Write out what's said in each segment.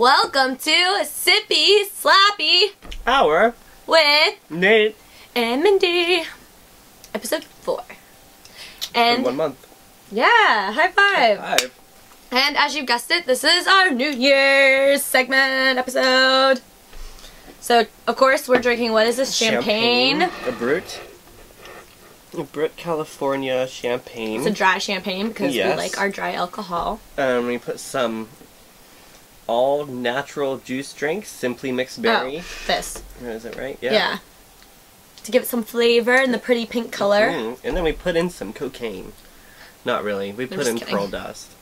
Welcome to Sippy-Slappy Hour with Nate and Mindy. Episode 4. And in 1 month. Yeah, high five. High five. And as you've guessed it, this is our New Year's segment episode. So, of course, we're drinking, what is this? Champagne. A Brut California champagne. It's a dry champagne because we like our dry alcohol. We put some all-natural juice drink, Simply Mixed Berry. Oh, this. Is it right? Yeah. To give it some flavor and the pretty pink color. And then we put in some cocaine. Not really. We put in pearl dust.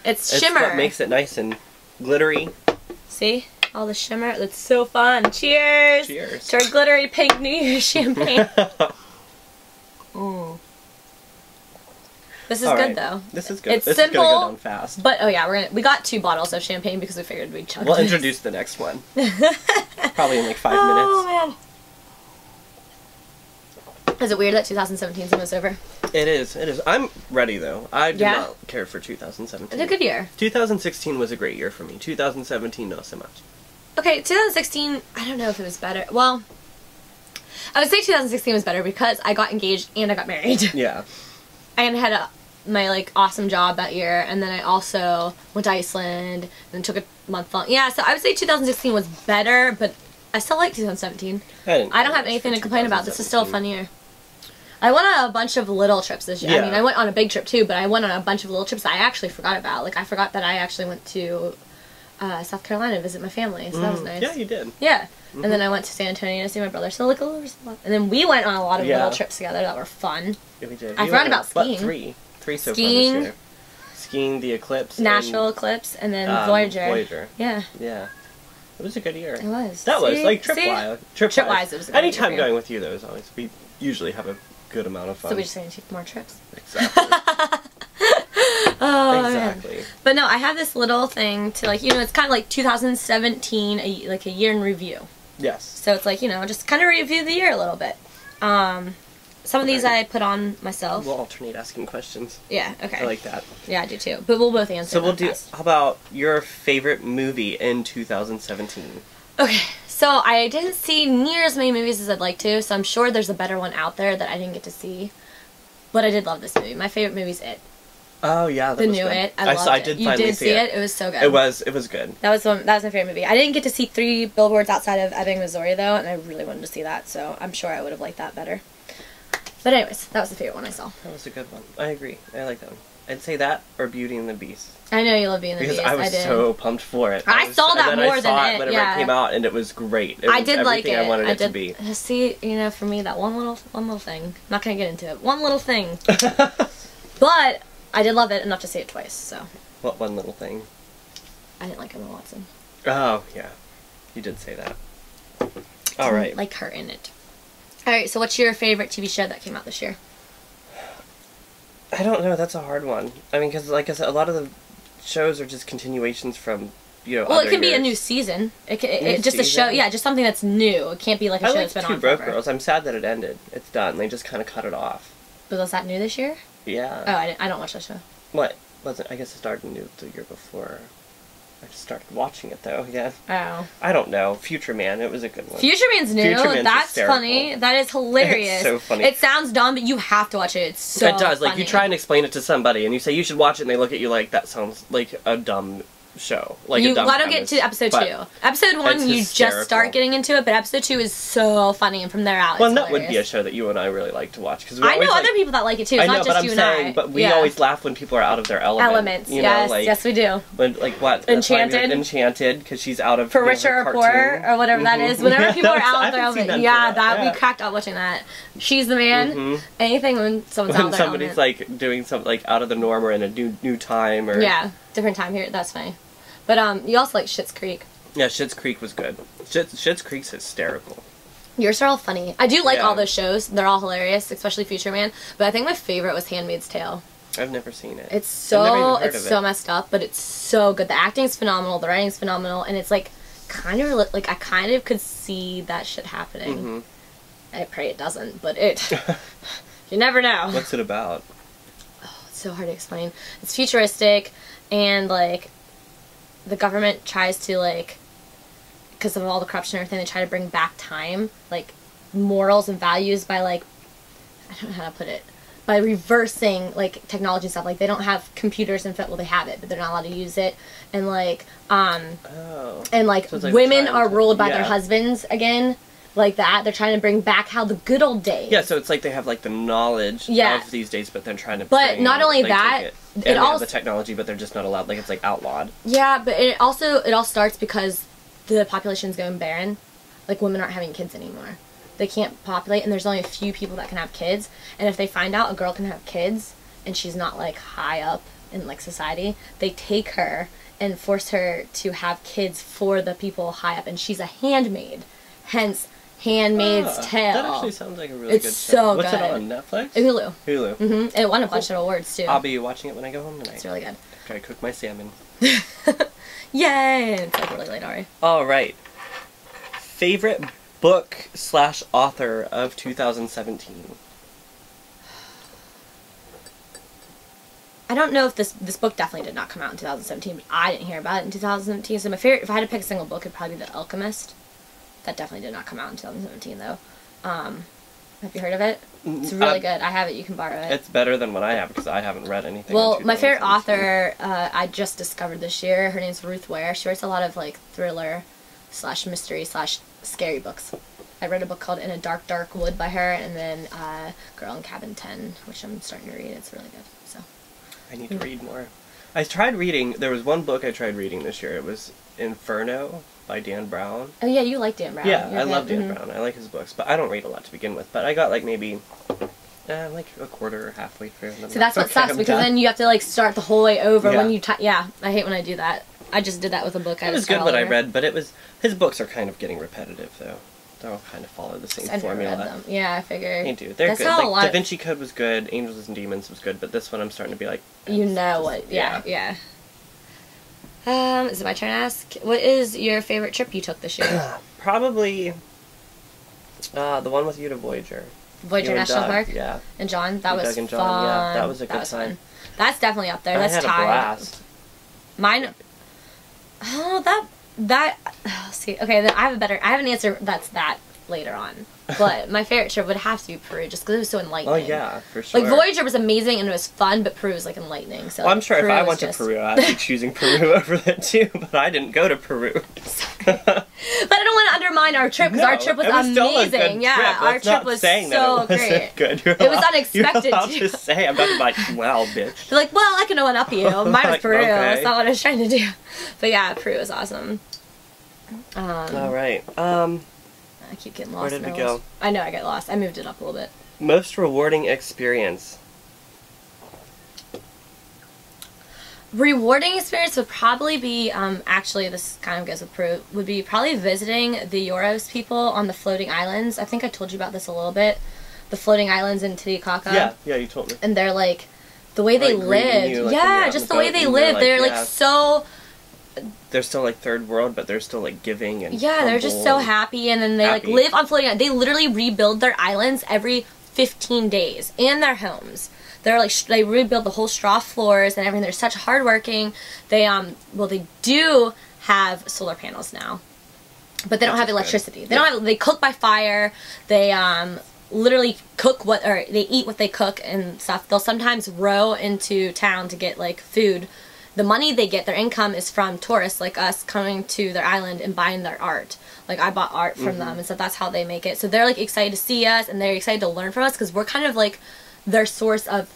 It's shimmer. What makes it nice and glittery. See? All the shimmer. That's so fun. Cheers! Cheers. To our glittery pink New Year's champagne. This is good though. This is good. It's this simple, is gonna go down fast. But oh yeah, we got 2 bottles of champagne because we figured we'd chug. We'll introduce the next one. Probably in like 5 minutes. Oh man. Is it weird that 2017's almost over? It is. It is. I'm ready though. I do not care for 2017. It's a good year. 2016 was a great year for me. 2017 not so much. Okay, 2016, I don't know if it was better. Well, I would say 2016 was better because I got engaged and I got married. Yeah. And had my like awesome job that year, and then I also went to Iceland and took a month long. Yeah, so I would say 2016 was better, but I still like 2017. I don't have anything to complain about. This is still a fun year. I went on a bunch of little trips this year. Yeah. I mean, I went on a big trip too, but I went on a bunch of little trips that I actually forgot about. Like, I forgot that I actually went to South Carolina to visit my family, so that was nice. Yeah, you did. Yeah. And then I went to San Antonio to see my brother. So like a little, and then we went on a lot of little trips together that were fun. Yeah, we did. I forgot about skiing. What, 3 so far this year. Skiing, the Eclipse, National Eclipse, and then Voyageur. Yeah. Yeah. It was a good year. It was. That was like trip-wise. Trip-wise, it was a good year. Anytime going with you, though, is always we usually have a good amount of fun. So we just need to take more trips. Exactly. Oh, exactly. Man. But no, I have this little thing to like, it's kind of like 2017, like a year in review. Yes. So it's like, just kind of review the year a little bit. Some of these I put on myself. We'll alternate asking questions. Yeah, okay. I like that. Yeah, I do too. But we'll both answer. So we'll do, how about your favorite movie in 2017? Okay, so I didn't see near as many movies as I'd like to, so I'm sure there's a better one out there that I didn't get to see. But I did love this movie. My favorite movie's It. Oh yeah, that was good. It. I loved it. You did see it? It was so good. It was good. That was my favorite movie. I didn't get to see 3 Billboards Outside of Ebbing, Missouri though, and I really wanted to see that, so I'm sure I would have liked that better. But anyways, that was the favorite one I saw. That was a good one. I agree. I like that one. I'd say that or Beauty and the Beast. I know you love Beauty and the Beast. Because I was so pumped for it. I saw that more than it. Whenever it came out, and it was great. It was I did like it. I wanted it to be. See, for me, that one little thing. I'm not gonna get into it. One little thing. But I did love it enough to see it twice. So. What one little thing? I didn't like Emma Watson. Oh yeah, you did say that. All right. Like her in it. Alright, so what's your favorite TV show that came out this year? I don't know, that's a hard one. I mean, because like I said, a lot of the shows are just continuations from, well, it can be a new season. Just a show, yeah, just something that's new. It can't be like a show that's been on forever. Two Broke Girls. I'm sad that it ended. It's done. They just kind of cut it off. But was that new this year? Yeah. Oh, I don't watch that show. What? Wasn't? I guess it started new the year before. I just started watching it though, yeah. Oh. I don't know. Future Man, it was a good one. Future Man's new? That's hysterical. Funny. That is hilarious. It's so funny. It sounds dumb, but you have to watch it. It's so It does. funny. Like, you try and explain it to somebody, and you say, you should watch it, and they look at you like, that sounds like a dumb show. Like a dumb Why don't get to episode 2? Episode 1, you just start getting into it, but episode 2 is so funny, and from there out, well, that would be a show that you and I really like to watch. I know other people that like it too. It's not just you and I. But we always laugh when people are out of their element. Yes, we do. When, like what? Enchanted, because she's out of For Richer or Poor, or whatever that is. Whenever people are out of their element. Yeah, we cracked up watching that. She's the Man. Anything when someone's out of their element. When somebody's like doing something like out of the norm or in a new time or different time here. That's funny. But you also like Schitt's Creek. Yeah, Schitt's Creek was good. Schitt's Creek's hysterical. Yours are all funny. I do like all those shows. They're all hilarious, especially Future Man. But I think my favorite was Handmaid's Tale. I've never seen it. It's so messed up, but it's so good. The acting's phenomenal, the writing's phenomenal, and it's like kind of like I kind of could see that shit happening. I pray it doesn't, but you never know. What's it about? Oh, it's so hard to explain. It's futuristic and like the government tries to, like, because of all the corruption and everything, they try to bring back time, like, morals and values by, like, I don't know how to put it, by reversing, like, technology and stuff. Like, they don't have computers and well, they have it, but they're not allowed to use it. And, like, and, like, so like women are ruled by their husbands again. Like that. They're trying to bring back how the good old days. Yeah, so it's like they have, like, the knowledge of these days, but they're trying to But not only that, it also... the technology, but they're just not allowed. Like, it's, like, outlawed. Yeah, but it all starts because the population's going barren. Like, women aren't having kids anymore. They can't populate, and there's only a few people that can have kids. And if they find out a girl can have kids, and she's not, like, high up in, like, society, they take her and force her to have kids for the people high up. And she's a handmaid. Hence, Handmaid's Tale. That actually sounds like a really good show. It's so good. What's it on, Netflix? Hulu. Hulu. Mm-hmm. It won a bunch of awards, too. I'll be watching it when I go home tonight. It's really good. Try to cook my salmon. Yay! It's like really late already. Alright. Favorite book/author of 2017? I don't know if this book definitely did not come out in 2017, but I didn't hear about it in 2017. So my favorite, if I had to pick a single book, it'd probably be The Alchemist. That definitely did not come out in 2017, though. Have you heard of it? It's really good. I have it. You can borrow it. It's better than what I have because I haven't read anything. Well, my favorite author I just discovered this year. Her name's Ruth Ware. She writes a lot of like thriller / mystery / scary books. I read a book called In a Dark, Dark Wood by her, and then Girl in Cabin 10, which I'm starting to read. It's really good. So I need to read more. I tried reading. There was one book I tried reading this year. It was Inferno by Dan Brown. Oh yeah, you like Dan Brown. Yeah, I love Dan Brown. I like his books, but I don't read a lot to begin with. But I got like maybe like a quarter or halfway through. So that's what sucks because then you have to like start the whole way over when you. Yeah, I hate when I do that. I just did that with a book. It was good what I read, but it was his books are kind of getting repetitive though. They all kind of follow the same formula. Read them. Yeah, I figured. They do. They're good. Like Da Vinci Code was good. Angels and Demons was good, but this one I'm starting to be like. You know what? Yeah. Is it my turn to ask? What is your favorite trip you took this year? Probably the one with you to Voyageur. Voyageur National Park? Yeah. And John? That was fun. Yeah, that was a good time. That's definitely up there. That's tied. I had a blast. Mine... Oh, that... see, okay, then I have an answer that's that later on. But my favorite trip would have to be Peru, just because it was so enlightening. Oh, yeah, for sure. Like, Voyageur was amazing and it was fun, but Peru was, like, enlightening. So, well, I'm sure if I went to Peru, I'd be choosing Peru over that, too. But I didn't go to Peru. But I don't want to undermine our trip, because our trip was amazing. Yeah, our trip was so great. Good. It was unexpected, You're allowed to say. I'm not like, wow, bitch. You're like, well, I can one-up you. Mine was Peru. Okay. That's not what I was trying to do. But yeah, Peru was awesome. All right. I keep getting lost. Where did we go? I know I get lost. I moved it up a little bit. Most rewarding experience. Rewarding experience would probably be, actually this kind of goes with Peru, would be probably visiting the Euros people on the floating islands. I think I told you about this a little bit. The floating islands in Titicaca. Yeah, you told me. And they're like, the way they lived. Like, just the way they lived. They're like so... They're still like third world, but they're still like giving and they're just so happy, and then they like live on floating. They literally rebuild their islands every 15 days and their homes. They're like they rebuild the whole straw floors and everything. They're such hardworking. They they do have solar panels now, but they don't have electricity. They don't have. They cook by fire. They literally cook they eat what they cook and stuff. They'll sometimes row into town to get like food. The money they get, their income is from tourists like us coming to their island and buying their art. Like, I bought art from them, and so that's how they make it. So they're, like, excited to see us, and they're excited to learn from us, because we're kind of, like, their source of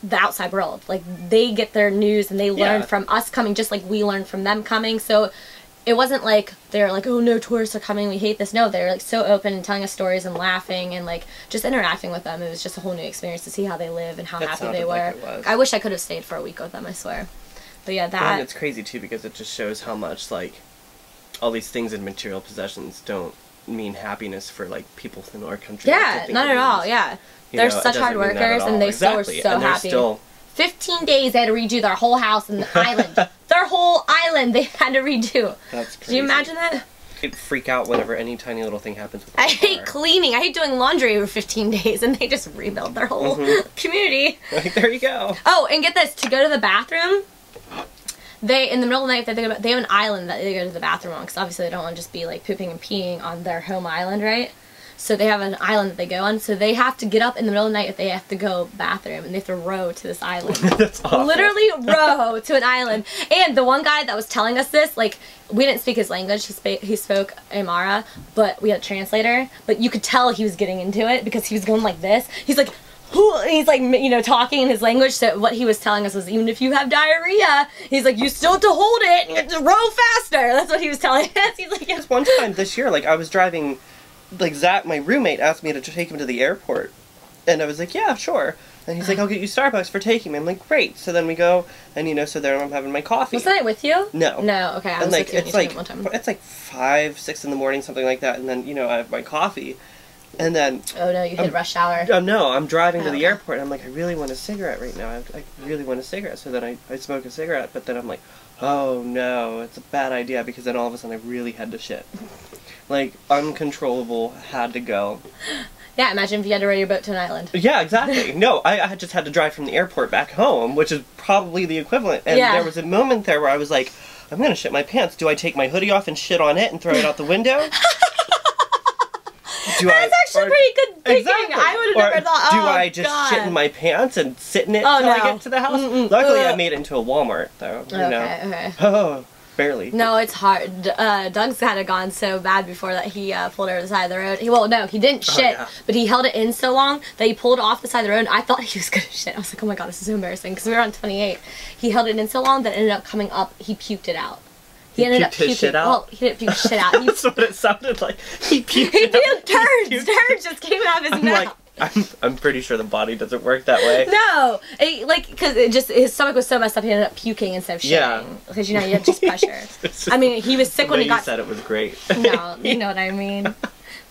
the outside world. Like, they get their news, and they learn from us coming, just like we learned from them coming. So it wasn't like, they're like, oh, no, tourists are coming, we hate this. No, they're, like, so open and telling us stories and laughing and, like, just interacting with them. It was just a whole new experience to see how they live and how happy they were. Like, I wish I could have stayed for a week with them, I swear. But yeah, that... And it's crazy, too, because it just shows how much, like, all these things in material possessions don't mean happiness for, like, people within our country. Yeah, not at all, yeah. They're such hard workers, and they still were so happy. 15 days they had to redo their whole house and the island. Their whole island they had to redo. That's crazy. Can you imagine that? I'd freak out whenever any tiny little thing happens with I hate cleaning. I hate doing laundry over 15 days, and they just rebuild their whole community. Like, there you go. Oh, and get this. To go to the bathroom... they, in the middle of the night, they have an island that they go to the bathroom on, because obviously they don't want to just be like pooping and peeing on their home island, right? So they have an island that they go on, so they have to get up in the middle of the night if they have to go bathroom, and they have to row to this island. That's awful. Literally row to an island. And the one guy that was telling us this, like, we didn't speak his language, he spoke Aymara, but we had a translator, but you could tell he was getting into it because he was going like this. He's like, he's like, you know, talking in his language. So what he was telling us was, even if you have diarrhea, he's like, you still have to hold it and you have to row faster. That's what he was telling us. He's like, one time this year, like, I was driving, like, Zach, my roommate, asked me to take him to the airport, and I was like, yeah, sure. And he's like, I'll get you Starbucks for taking me. I'm like, great. So then we go, and, you know, so there I'm having my coffee. Was that with you? No. No, okay. I was like, with you one time. It's like 5, 6 in the morning, something like that, and then, you know, I have my coffee, and then... Oh, no, you hit rush hour. No, I'm driving to the airport, and I'm like, I really want a cigarette right now. I really want a cigarette. So then I smoke a cigarette, but then I'm like, oh, no, it's a bad idea, because then all of a sudden I really had to shit. Like, uncontrollable, had to go. Yeah, imagine if you had to row your boat to an island. Yeah, exactly. No, I just had to drive from the airport back home, which is probably the equivalent. And there was a moment there where I was like, I'm going to shit my pants. Do I take my hoodie off and shit on it and throw it out the window? That's actually pretty good thinking. Exactly. I would have never thought, do I just shit in my pants and sit in it till I get to the house? Luckily, I made it into a Walmart, though. You know. Okay. Oh, barely. No, it's hard. Doug's kind of gone so bad before that he pulled over the side of the road. He didn't shit, but he held it in so long that he pulled off the side of the road, and I thought he was going to shit. I was like, oh my god, this is so embarrassing, because we were on 28. He held it in so long that it ended up coming up. He puked it out. He ended up puking. Shit out? Well, he didn't puke shit out. That's what it sounded like. He puked it out. Turds! Turds just came out of his mouth. Like, I'm pretty sure the body doesn't work that way. No! Because his stomach was so messed up, he ended up puking instead of shitting. Yeah. Because, you know, you have just pressure. I mean, he was sick when he got... You said it was great. No, you know what I mean.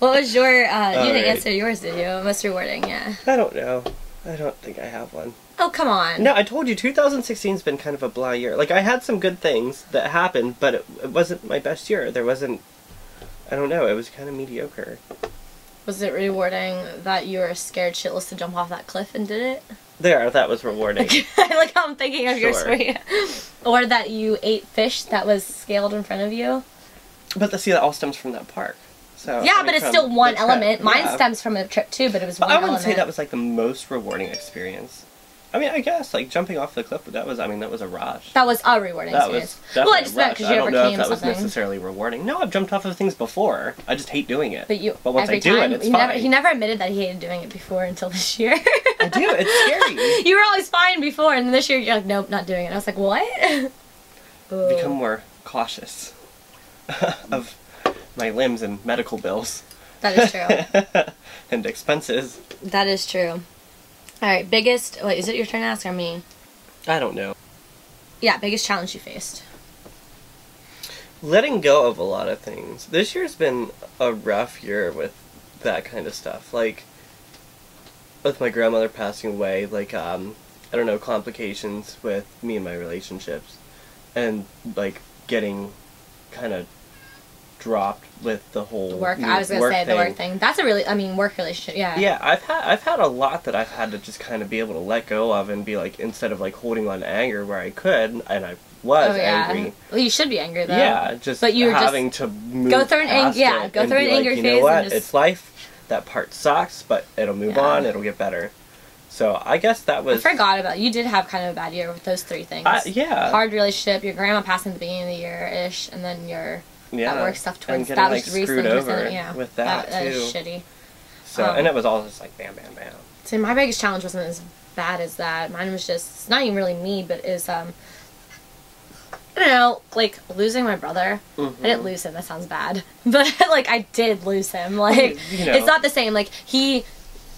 What was your... you didn't answer yours, did you? Most rewarding, yeah. I don't know. I don't think I have one. Oh, come on. No, I told you, 2016's been kind of a blah year. Like, I had some good things that happened, but it wasn't my best year. There wasn't... I don't know, it was kind of mediocre. Was it rewarding that you were scared shitless to jump off that cliff and did it? That was rewarding. I like how I'm thinking of your story. Or that you ate fish that was scaled in front of you. But that all stems from that park. So yeah, but it's still one element. Mine stems from a trip too, but it was one element. I wouldn't say that was like the most rewarding experience. I mean, I guess like jumping off the cliff, that was a rush. That was a rewarding experience. Well, I just meant because you overcame something. I don't know if that was necessarily rewarding. No, I've jumped off of things before. I just hate doing it. But once I do it, it's fine. He never admitted that he hated doing it before until this year. I do. It's scary. You were always fine before, and then this year you're like, nope, not doing it. I was like, what? Become more cautious of my limbs and medical bills. That is true. And expenses. That is true. Alright, biggest... Wait, is it your turn to ask or me? I don't know. Yeah, biggest challenge you faced. Letting go of a lot of things. This year's been a rough year with that kind of stuff. Like, with my grandmother passing away, like, I don't know, complications with me and my relationships. And, like, getting kind of dropped with the whole work. I was gonna say the work thing. That's a really, work relationship. Yeah. Yeah, I've had a lot that I've had to just kind of be able to let go of and be like, instead of like holding on to anger where I could, and I was angry. Well, you should be angry though. Yeah, but you having to move go through an anger. Go through an anger phase. You know what? It's life. That part sucks, but it'll move on. It'll get better. So I guess that was... I forgot about it. You did have kind of a bad year with those three things. Yeah. Hard relationship, your grandma passing at the beginning of the year-ish, and then your... that work stuff twins. And getting, screwed over with that, too. That is shitty. So, and it was all just like bam, bam, bam. So my biggest challenge wasn't as bad as that. Mine was just, it's not even really me, but is, I don't know, like, losing my brother. I didn't lose him, that sounds bad. But, like, I did lose him. Like, it's not the same. Like,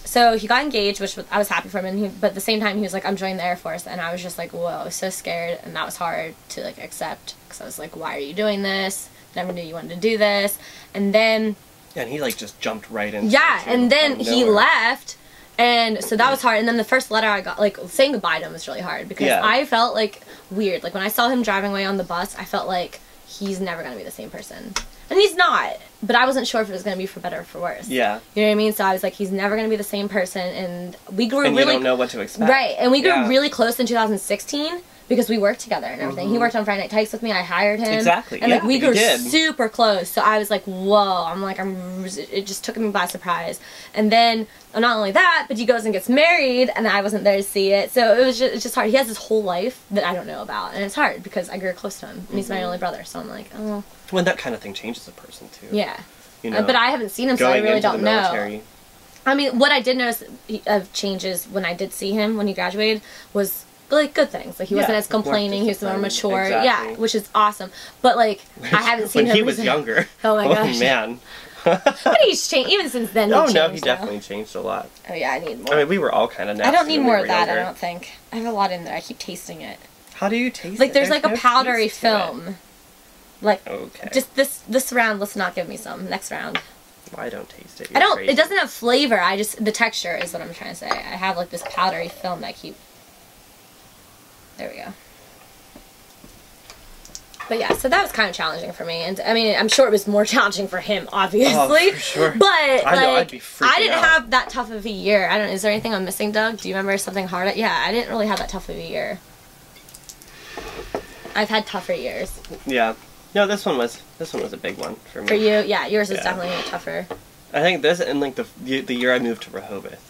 so he got engaged, which I was happy for him, but at the same time, he was like, I'm joining the Air Force, and I was just like, whoa, I was so scared, and that was hard to, like, accept, because I was like, why are you doing this? Never knew you wanted to do this. And then... And he, like, just jumped right into yeah, and then he left, and so that was hard. And then the first letter I got, like, saying goodbye to him was really hard, because I felt, like, weird. Like, when I saw him driving away on the bus, I felt like he's never going to be the same person. And he's not, but I wasn't sure if it was going to be for better or for worse. Yeah. You know what I mean? So I was like, he's never going to be the same person, and we grew really... And you don't know what to expect. Right, and we grew really close in 2016, because we worked together and everything. He worked on Friday Night Tykes with me. I hired him. Exactly. And like we grew super close. So I was like, whoa. I'm like, it just took me by surprise. And then not only that, but he goes and gets married, and I wasn't there to see it. So it's just hard. He has his whole life that I don't know about, and it's hard because I grew close to him, and he's my only brother. So I'm like, oh. When that kind of thing changes a person too. Yeah. You know, but I haven't seen him, so I really don't know. I mean, what I did notice of changes when I did see him when he graduated was like good things. Like he wasn't as complaining. He was more mature. Exactly. Yeah, which is awesome. But like I haven't seen him when he was younger. Oh my gosh. Oh man. But he's changed even since then. Oh no, he definitely changed a lot. Oh yeah, I need more. I mean, we were all kind of nasty. I don't need more of that. Younger. I don't think. I have a lot in there. I keep tasting it. How do you taste it? Like there's like a powdery film. Like okay. Just this round. Let's not give me some. Next round. Well, I don't taste it. I don't. Crazy. It doesn't have flavor. I just the texture is what I'm trying to say. I have like this powdery film that I keep. There we go. But yeah, so that was kind of challenging for me, and I mean, I'm sure it was more challenging for him, obviously. Oh, for sure. But like, I'd be freaking I didn't out. have that tough of a year. I don't. Is there anything I'm missing, Doug? Do you remember something hard? Yeah, I didn't really have that tough of a year. I've had tougher years. Yeah. No, this one was a big one for me. For you, yeah, yours is definitely tougher. I think this and like the year I moved to Rehoboth.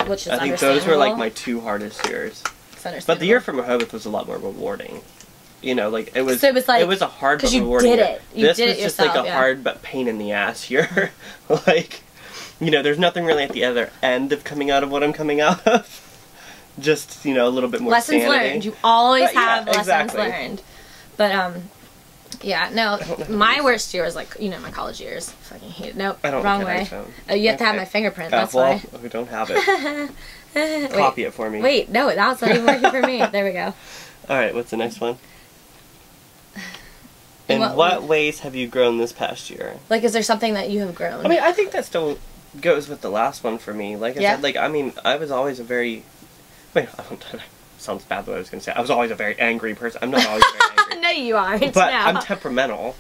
Which is I think those were like my two hardest years. But the year from Rehoboth was a lot more rewarding. You know, like it was. So it was a hard but rewarding. Because you did it. You this did was it just yourself, like a hard but pain in the ass year. Like, you know, there's nothing really at the other end of coming out of what I'm coming out of. Just, you know, a little bit more lessons sanity. Learned. You always have exactly. lessons learned. But yeah, no, my worst year was like, you know, my college years. Fucking hate it. Nope, wrong way. Oh, you have to have my fingerprint. That's why. We don't have it. Copy it for me. Wait, no, that's not even working for me. There we go. All right, what's the next one? In what ways have you grown this past year? Like, is there something that you have grown? I mean, I think that still goes with the last one for me. Like I said, like, I mean, I was always a very... Wait, I don't know. Sounds bad what I was going to say. I was always a very angry person. I'm not always very angry. No, you aren't. But I'm temperamental.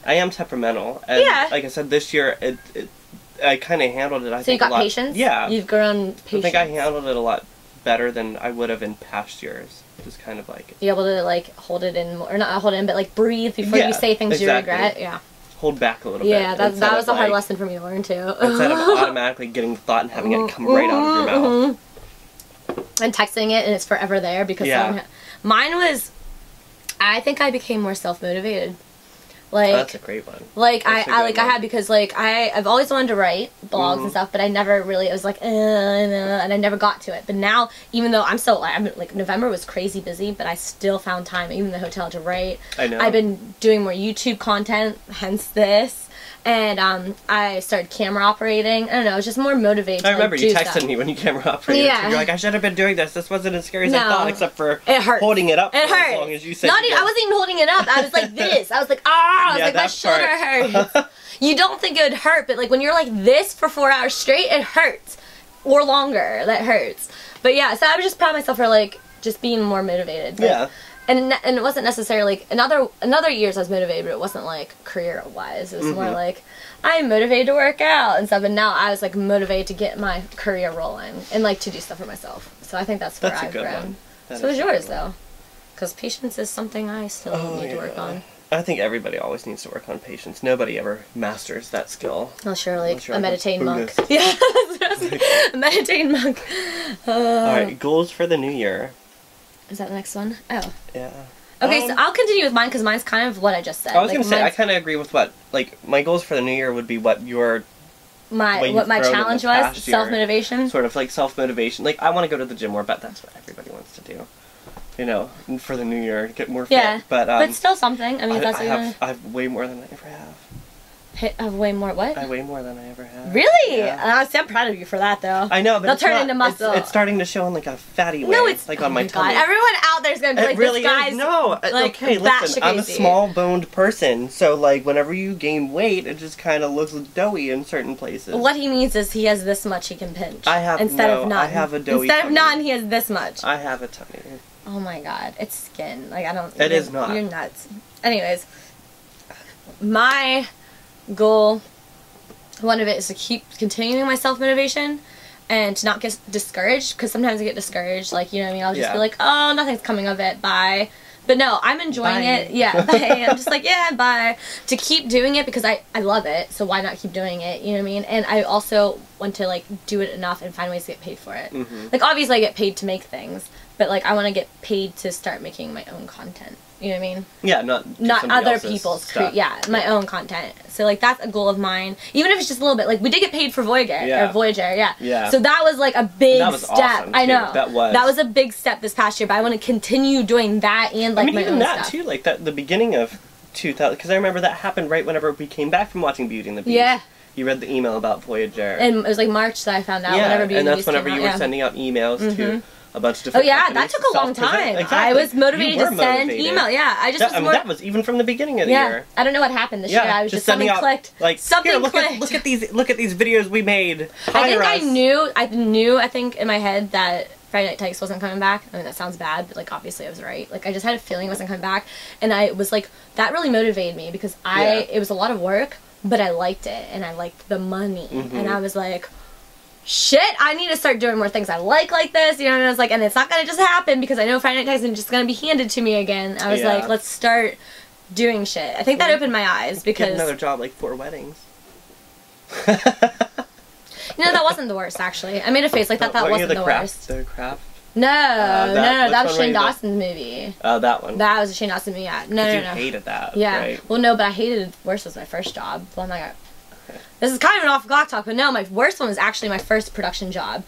I am temperamental. And like I said, this year, I kind of handled it, I think, so you got patience? Yeah. You've grown patience. I think I handled it a lot better than I would have in past years. Just kind of like... Be able to, like, hold it in, or not hold it in, but, like, breathe before you say things you regret. Yeah. Hold back a little bit. Yeah, that was a hard lesson for me to learn, too. Instead of automatically getting the thought and having it come right out of your mouth. And texting it, and it's forever there, because mine was... I think I became more self-motivated. Like, that's a great one. Like I had, because like I've always wanted to write blogs and stuff, but I never really, I was like, and I never got to it. But now, even though I'm like November was crazy busy, but I still found time, even in the hotel, to write. I know. I've been doing more YouTube content, hence this. And I started camera operating. I don't know, I was just more motivated to, I remember you texted stuff. me when you camera operated. Yeah. You're like, I should have been doing this. This wasn't as scary as I thought, except for holding it up for as long as you said. I wasn't even holding it up. I was like this. I was like, I was like, my shoulder hurts. You don't think it would hurt, but like when you're like this for 4 hours straight, it hurts. Or longer, that hurts. But yeah, so I was just proud of myself for like just being more motivated. Like, and it wasn't necessarily, like, another years I was motivated, but it wasn't, like, career-wise. It was more like, I'm motivated to work out and stuff, and now I was, like, motivated to get my career rolling and, like, to do stuff for myself. So I think that's where I've grown. So is yours, though. Because patience is something I still need to work on. I think everybody always needs to work on patience. Nobody ever masters that skill. Unless you're, like, a meditating monk. Yeah, a meditating monk. Alright, goals for the new year. Is that the next one? Oh. Yeah. Okay, so I'll continue with mine because mine's kind of what I just said. I was going to say, I kind of agree with what, like, my goals for the new year would be what your... What my challenge was? Self-motivation? Sort of, like, self-motivation. Like, I want to go to the gym more, but that's what everybody wants to do. You know, for the new year, get more fit. Yeah, but still something. I mean, that's I have way more than I ever have. Way more what? I weigh more than I ever have. Really? Yeah. I'm proud of you for that, though. I know, but they'll turn into muscle. It's starting to show in like a fatty way. No, it's like on my tummy. God. Everyone out there's gonna be like, really this guy's no. Like, okay, listen, I'm a small-boned person, so like whenever you gain weight, it just kind of looks doughy in certain places. What he means is he has this much he can pinch. I have instead of none. I have a doughy. Instead of none, he has this much. I have a tummy. Oh my God, it's skin. Like I don't. It is not. You're nuts. Anyways, my goal. One of it is to keep continuing my self-motivation, and to not get discouraged, because sometimes I get discouraged, like, you know what I mean, I'll just be like, oh, nothing's coming of it, bye. But no, I'm enjoying it. Yeah, bye. I'm just like, yeah, bye. To keep doing it because I love it, so why not keep doing it, you know what I mean? And I also want to, like, do it enough and find ways to get paid for it. Like, obviously I get paid to make things, but, like, I want to get paid to start making my own content. You know what I mean? Yeah, not other people's stuff. My own content. So, like, that's a goal of mine. Even if it's just a little bit. Like, we did get paid for Voyageur. Yeah. So that was, like, a big step. Awesome, I know. That was a big step this past year, but I want to continue doing that and, like, my own stuff. Too, like, the beginning of 2000, because I remember that happened right whenever we came back from watching Beauty and the Beast. Yeah. You read the email about Voyageur. And it was, like, March that I found out whenever Beauty and the Beast came out. And that's whenever you were sending out emails to a bunch of different that took a long time. Exactly. I was motivated to send email. Yeah, I just that was even from the beginning of the year. I don't know what happened this year. I was just something clicked. Like, something clicked. Look at these videos we made. I think in my head that Friday Night Tykes wasn't coming back. I mean, that sounds bad, but, like, obviously I was right. Like, I just had a feeling it wasn't coming back, and I was like, that really motivated me because it was a lot of work, but I liked it and I liked the money, and I was like, shit, I need to start doing more things I like this, you know, and I was like, and it's not gonna just happen because I know Friday Night Tykes isn't just gonna be handed to me again. I was like, let's start doing shit. I think that opened my eyes because... Get another job, like 4 weddings. You know, that wasn't the worst, actually. I made a face like that wasn't the worst. The craft? No, that was Shane Dawson's movie. Oh, that one. That was a Shane Dawson movie, No. You hated that, right? Well, no, but I hated worse was my first job. The one I got... This is kind of an off-the-clock talk, but no, my worst one was actually my first production job.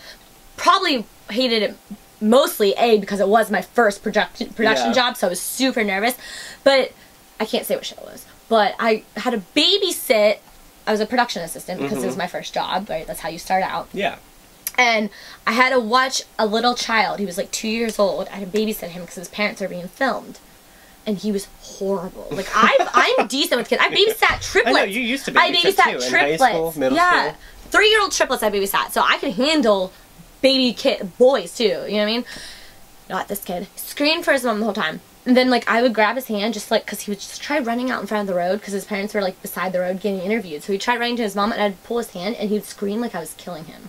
Probably hated it mostly, because it was my first production job, so I was super nervous. But I can't say what show it was. But I had to babysit. I was a production assistant because it was my first job, right? That's how you start out. Yeah. And I had to watch a little child. He was like 2 years old. I had to babysit him because his parents were being filmed. And he was horrible. Like, I'm decent with kids. I babysat triplets. I know, you used to babysit too, in high school, middle school. 3-year-old triplets I babysat. So I could handle boys too, you know what I mean? Not this kid. Screamed for his mom the whole time. And then, like, I would grab his hand just, like, because he would just try running out in front of the road because his parents were, like, beside the road getting interviewed. So he'd try running to his mom and I'd pull his hand and he'd scream like I was killing him.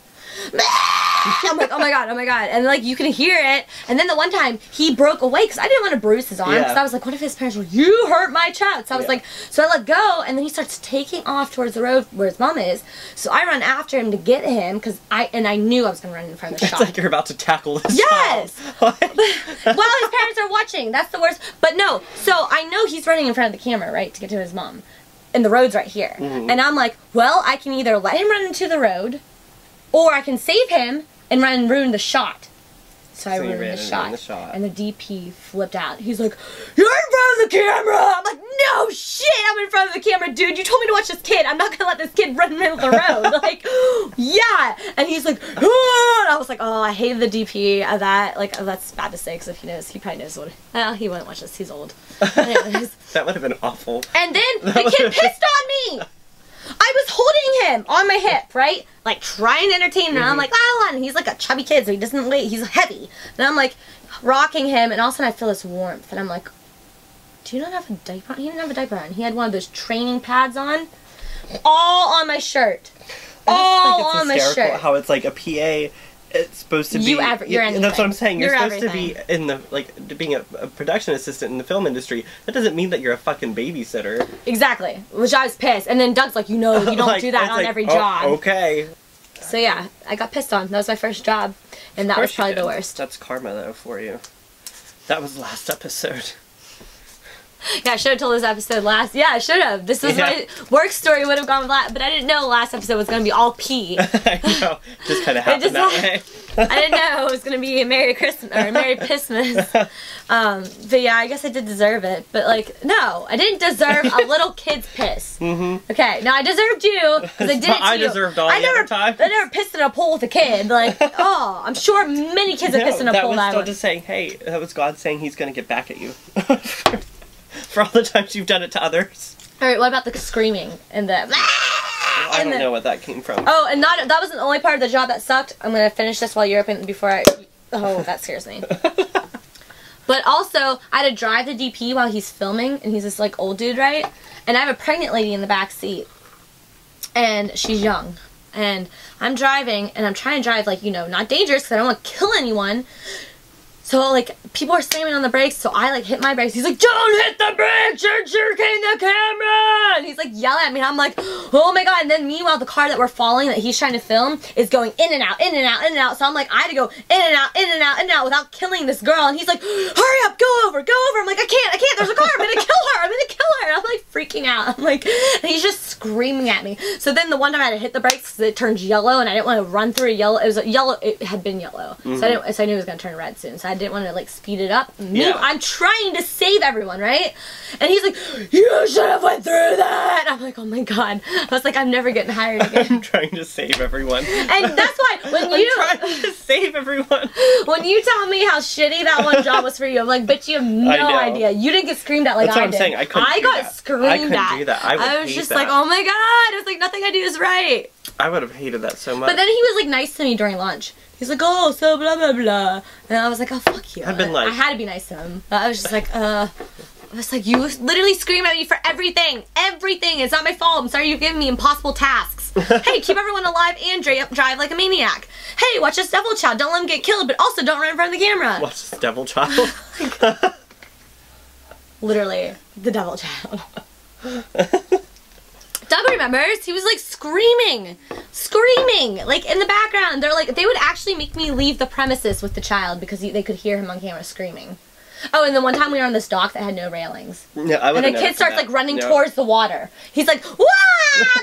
I'm like, oh my god, and, like, you can hear it. And then the one time he broke away because I didn't want to bruise his arm because I was like, what if his parents were, you hurt my child? So I was like, so I let go, and then he starts taking off towards the road where his mom is. So I run after him to get him because I knew I was gonna run in front of the shop. It's like you're about to tackle this child. While his parents are watching. That's the worst. But no, so I know he's running in front of the camera, right, to get to his mom, and the road's right here. And I'm like, well, I can either let him run into the road, or I can save him and run and ruin the shot. So I ruined the shot. And the DP flipped out. He's like, you're in front of the camera! I'm like, no shit, I'm in front of the camera, dude. You told me to watch this kid. I'm not gonna let this kid run in the middle of the road. Like, yeah. And he's like, oh! And I was like, oh, I hated the DP of that. Like, oh, that's bad to say, because if he knows, he probably knows what. Well, he wouldn't watch this. He's old. Anyways. That would have been awful. And then the kid pissed on me! I was holding him on my hip, right? Like, trying to entertain him. And I'm like, oh, and he's like a chubby kid, so he doesn't wait. He's heavy. And I'm like, rocking him, and all of a sudden I feel this warmth. And I'm like, do you not have a diaper on? He didn't have a diaper on. He had one of those training pads on. All on my shirt. All on my shirt. How it's like a PA. It's supposed to be. You're anything. That's what I'm saying. You're supposed to be in the, like, being a production assistant in the film industry. That doesn't mean that you're a fucking babysitter. Exactly. Which I was pissed. And then Doug's like, you know, you don't like, do that on every job. Okay. So yeah, I got pissed on. That was my first job, and that was probably the worst. That's karma, though, for you. That was last episode. Yeah, I should have told this episode last. Yeah, I should have. This was my work story would have gone with last, but I didn't know last episode was going to be all pee. I know. Just kind of happened that way. I didn't know it was going to be a Merry Christmas or a Merry Pissmas. But yeah, I guess I did deserve it. But like, no, I didn't deserve a little kid's piss. Okay, now I deserved you because I did it to you. I deserved all the other time. I never pissed in a pool with a kid. Like, oh, I'm sure many kids have pissed in a pool. That was still just saying, hey, that was God saying He's going to get back at you. For all the times you've done it to others. Alright, what about the screaming and the... Well, I don't know what that came from. Oh, and that wasn't the only part of the job that sucked. I'm going to finish this while you're open before I... Oh, that scares me. But also, I had to drive the DP while he's filming, and he's this, like, old dude, right? And I have a pregnant lady in the back seat. And she's young. and I'm driving, and I'm trying to drive, like, you know, not dangerous because I don't want to kill anyone. So, like, people are slamming on the brakes, so I, like, hit my brakes. He's like, don't hit the brakes, you're jerking the camera! And he's, like, yelling at me, and I'm like, oh my god. And then, meanwhile, the car that we're following, that he's trying to film, is going in and out, in and out, in and out. So I'm like, I had to go in and out, in and out, in and out without killing this girl. And he's like, hurry up, go over. I'm like, I can't, there's a car, I'm gonna kill her. And I'm, like, freaking out. I'm like, and he's just screaming at me. So then the one time I had to hit the brakes because it turned yellow, and I didn't want to run through a yellow. It was a yellow, it had been yellow. So I knew it was gonna turn red soon. So I didn't want to, like, speed it up. I'm trying to save everyone, right? And he's like, you should have went through that. I'm like, oh my god. I was like, I'm never getting hired again. I'm trying to save everyone. And that's why when you I'm trying to save everyone. When you tell me how shitty that one job was for you, I'm like, bitch, you have no idea. You didn't get screamed at like that's I what did. I'm saying. I got screamed at. I couldn't do that. I was just like, oh my god. It was like, nothing I do is right. I would have hated that so much. But then he was like nice to me during lunch. He's like, oh, so blah blah blah, and I was like, oh fuck you. I've been like, I had to be nice to him, but I was just like, I was like, you literally scream at me for everything. Everything. It's not my fault. I'm sorry you're giving me impossible tasks. Hey, keep everyone alive and drive like a maniac. Hey, watch this devil child. Don't let him get killed, but also don't run in front of the camera. Watch this devil child. Literally, the devil child. Doug remembers. He was like screaming, like in the background. They're like, they would actually make me leave the premises with the child because they could hear him on camera screaming. Oh, and then one time we were on this dock that had no railings. No, I would. And the kid starts like running towards the water. He's like, "Wah,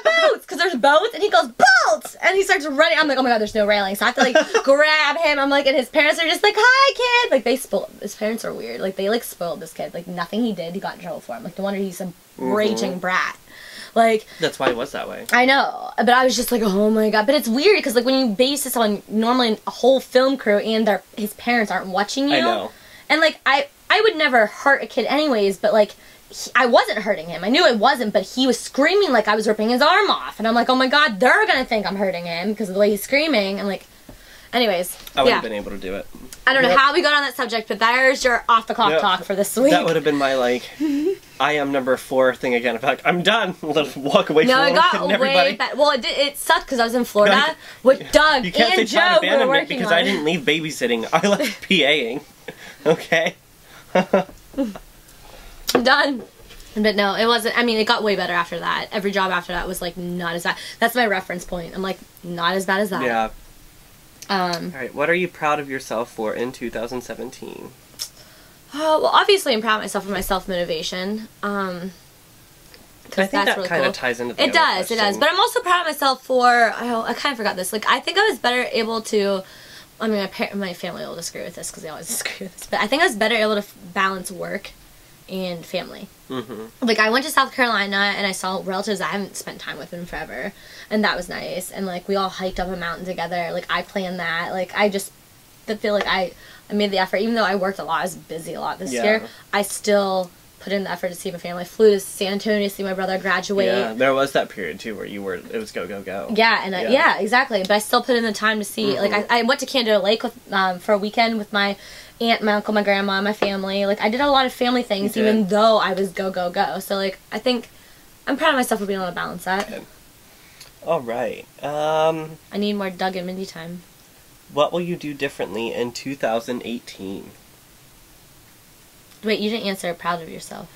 boats!" Because there's boats, and he goes, "Boats!" And he starts running. I'm like, "Oh my god, there's no railings." So I have to like grab him. I'm like, and his parents are just like, "Hi, kid!" Like they spoiled. His parents are weird. Like they like spoiled this kid. Like nothing he did, he got in trouble for. I'm like, no wonder he's a raging brat. Like that's why he was that way. I know, but I was just like, oh my god. But it's weird because like when you base this on normally a whole film crew and his parents aren't watching you. I know. And like I would never hurt a kid anyways, but like I wasn't hurting him. I knew I wasn't, but he was screaming like I was ripping his arm off, and I'm like, oh my god, they're gonna think I'm hurting him because of the way he's screaming. And like, anyways, I would have been able to do it. I don't know how we got on that subject, but there's your off the clock talk for this week. That would have been my like, I am number 4 thing again. In fact, I'm done. Let's walk away from it got way bad. Well, it sucked because I was in Florida with Doug you can't and say Joe. We were working because I didn't leave babysitting. I left PAing. Okay. I'm done. But no, it wasn't. I mean, it got way better after that. Every job after that was like not as bad. That's my reference point. I'm like, not as bad as that. Yeah. Alright, what are you proud of yourself for in 2017? Oh, well, obviously I'm proud of myself for my self-motivation. I think that really kind of ties into the It does. But I'm also proud of myself for, I kind of forgot this. Like, I think I was better able to, I mean, my family will disagree with this because they always disagree with this, but I think I was better able to balance work and family. Like, I went to South Carolina and I saw relatives I haven't spent time with in forever, and that was nice. And like, we all hiked up a mountain together. Like, I planned that. Like, I just feel like I made the effort. Even though I worked a lot, I was busy a lot this year, I still put in the effort to see my family. I flew to San Antonio to see my brother graduate. Yeah, there was that period too where it was go, go, go. Yeah, and yeah, exactly. But I still put in the time to see. Like, I went to Canada Lake with, for a weekend with my aunt, my uncle, my grandma, my family. Like, I did a lot of family things even though I was go, go, go. So like, I think I'm proud of myself for being able to balance that. Good. All right. I need more Doug and Mindy time. What will you do differently in 2018? Wait, you didn't answer proud of yourself.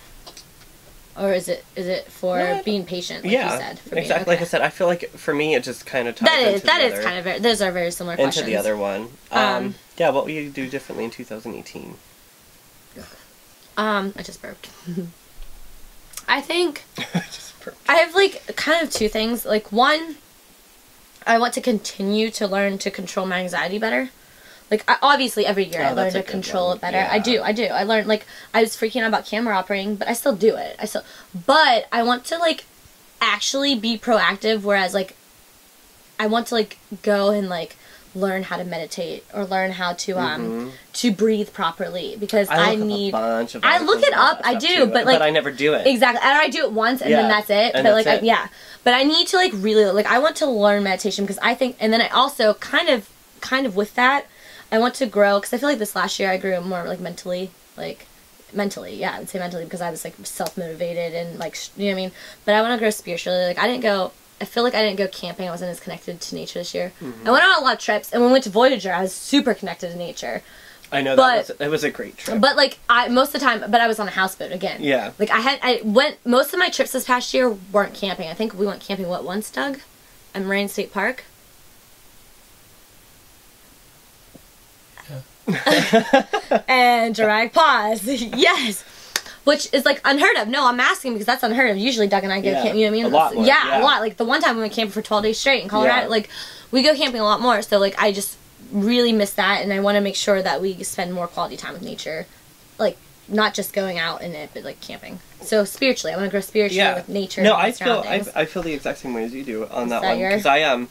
Or is it for being patient, like you said? Exactly. Like I said, I feel like for me it just kind of ties those are very similar questions. Into the other one. Yeah, what will you do differently in 2018? I just burped. I think I have like kind of two things. Like, one, I want to continue to learn to control my anxiety better. Like, obviously, every year I learn to control it better. Yeah. I do. I learned, like, I was freaking out about camera operating, but I still do it. But I want to, like, actually be proactive, whereas, like, I want to, like, go and, like, learn how to meditate or learn how to breathe properly, because I need. I look it up. I do, but like, I never do it. Exactly, and I do it once, and then that's it. But like, but I need to like really like. I want to learn meditation because I think, and then I also kind of with that, I want to grow because I feel like this last year I grew more like mentally, yeah, I would say mentally, because I was like self-motivated and like, you know what I mean? But I want to grow spiritually. Like, I didn't go, I feel like I didn't go camping. I wasn't as connected to nature this year. I went on a lot of trips, and when we went to Voyageur, I was super connected to nature. I know, that was a great trip. But like most of the time, but I was on a houseboat again. Yeah. Like most of my trips this past year weren't camping. I think we went camping once, Doug, at Moraine State Park. Yeah. And dramatic pause. Yes. Which is like unheard of. No, I'm asking because that's unheard of. Usually Doug and I go camping. You know what I mean? A lot more. Yeah, a lot. Like the one time we went camping for 12 days straight in Colorado. Like we go camping a lot more. So like I just really miss that, and I want to make sure that we spend more quality time with nature, like not just going out in it, but like camping. So spiritually, I want to grow spiritually with nature. No, I feel the exact same way as you do on that one, because I am,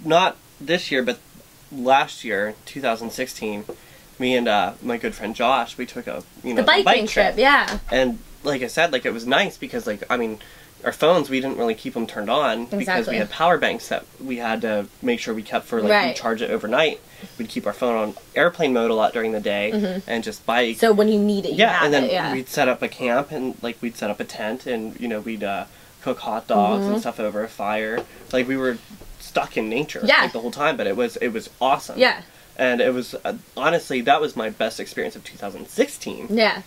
not this year, but last year, 2016, me and my good friend Josh, we took a the biking trip, yeah. And like I said, like it was nice because our phones, we didn't really keep them turned on because we had power banks that we had to make sure we kept for we charge it overnight. We'd keep our phone on airplane mode a lot during the day and just bike. So when you need it, you have and then we'd set up a camp and we'd set up a tent and we'd cook hot dogs and stuff over a fire. Like we were stuck in nature like the whole time, but it was awesome. Yeah. And it was honestly, that was my best experience of 2016. Yeah.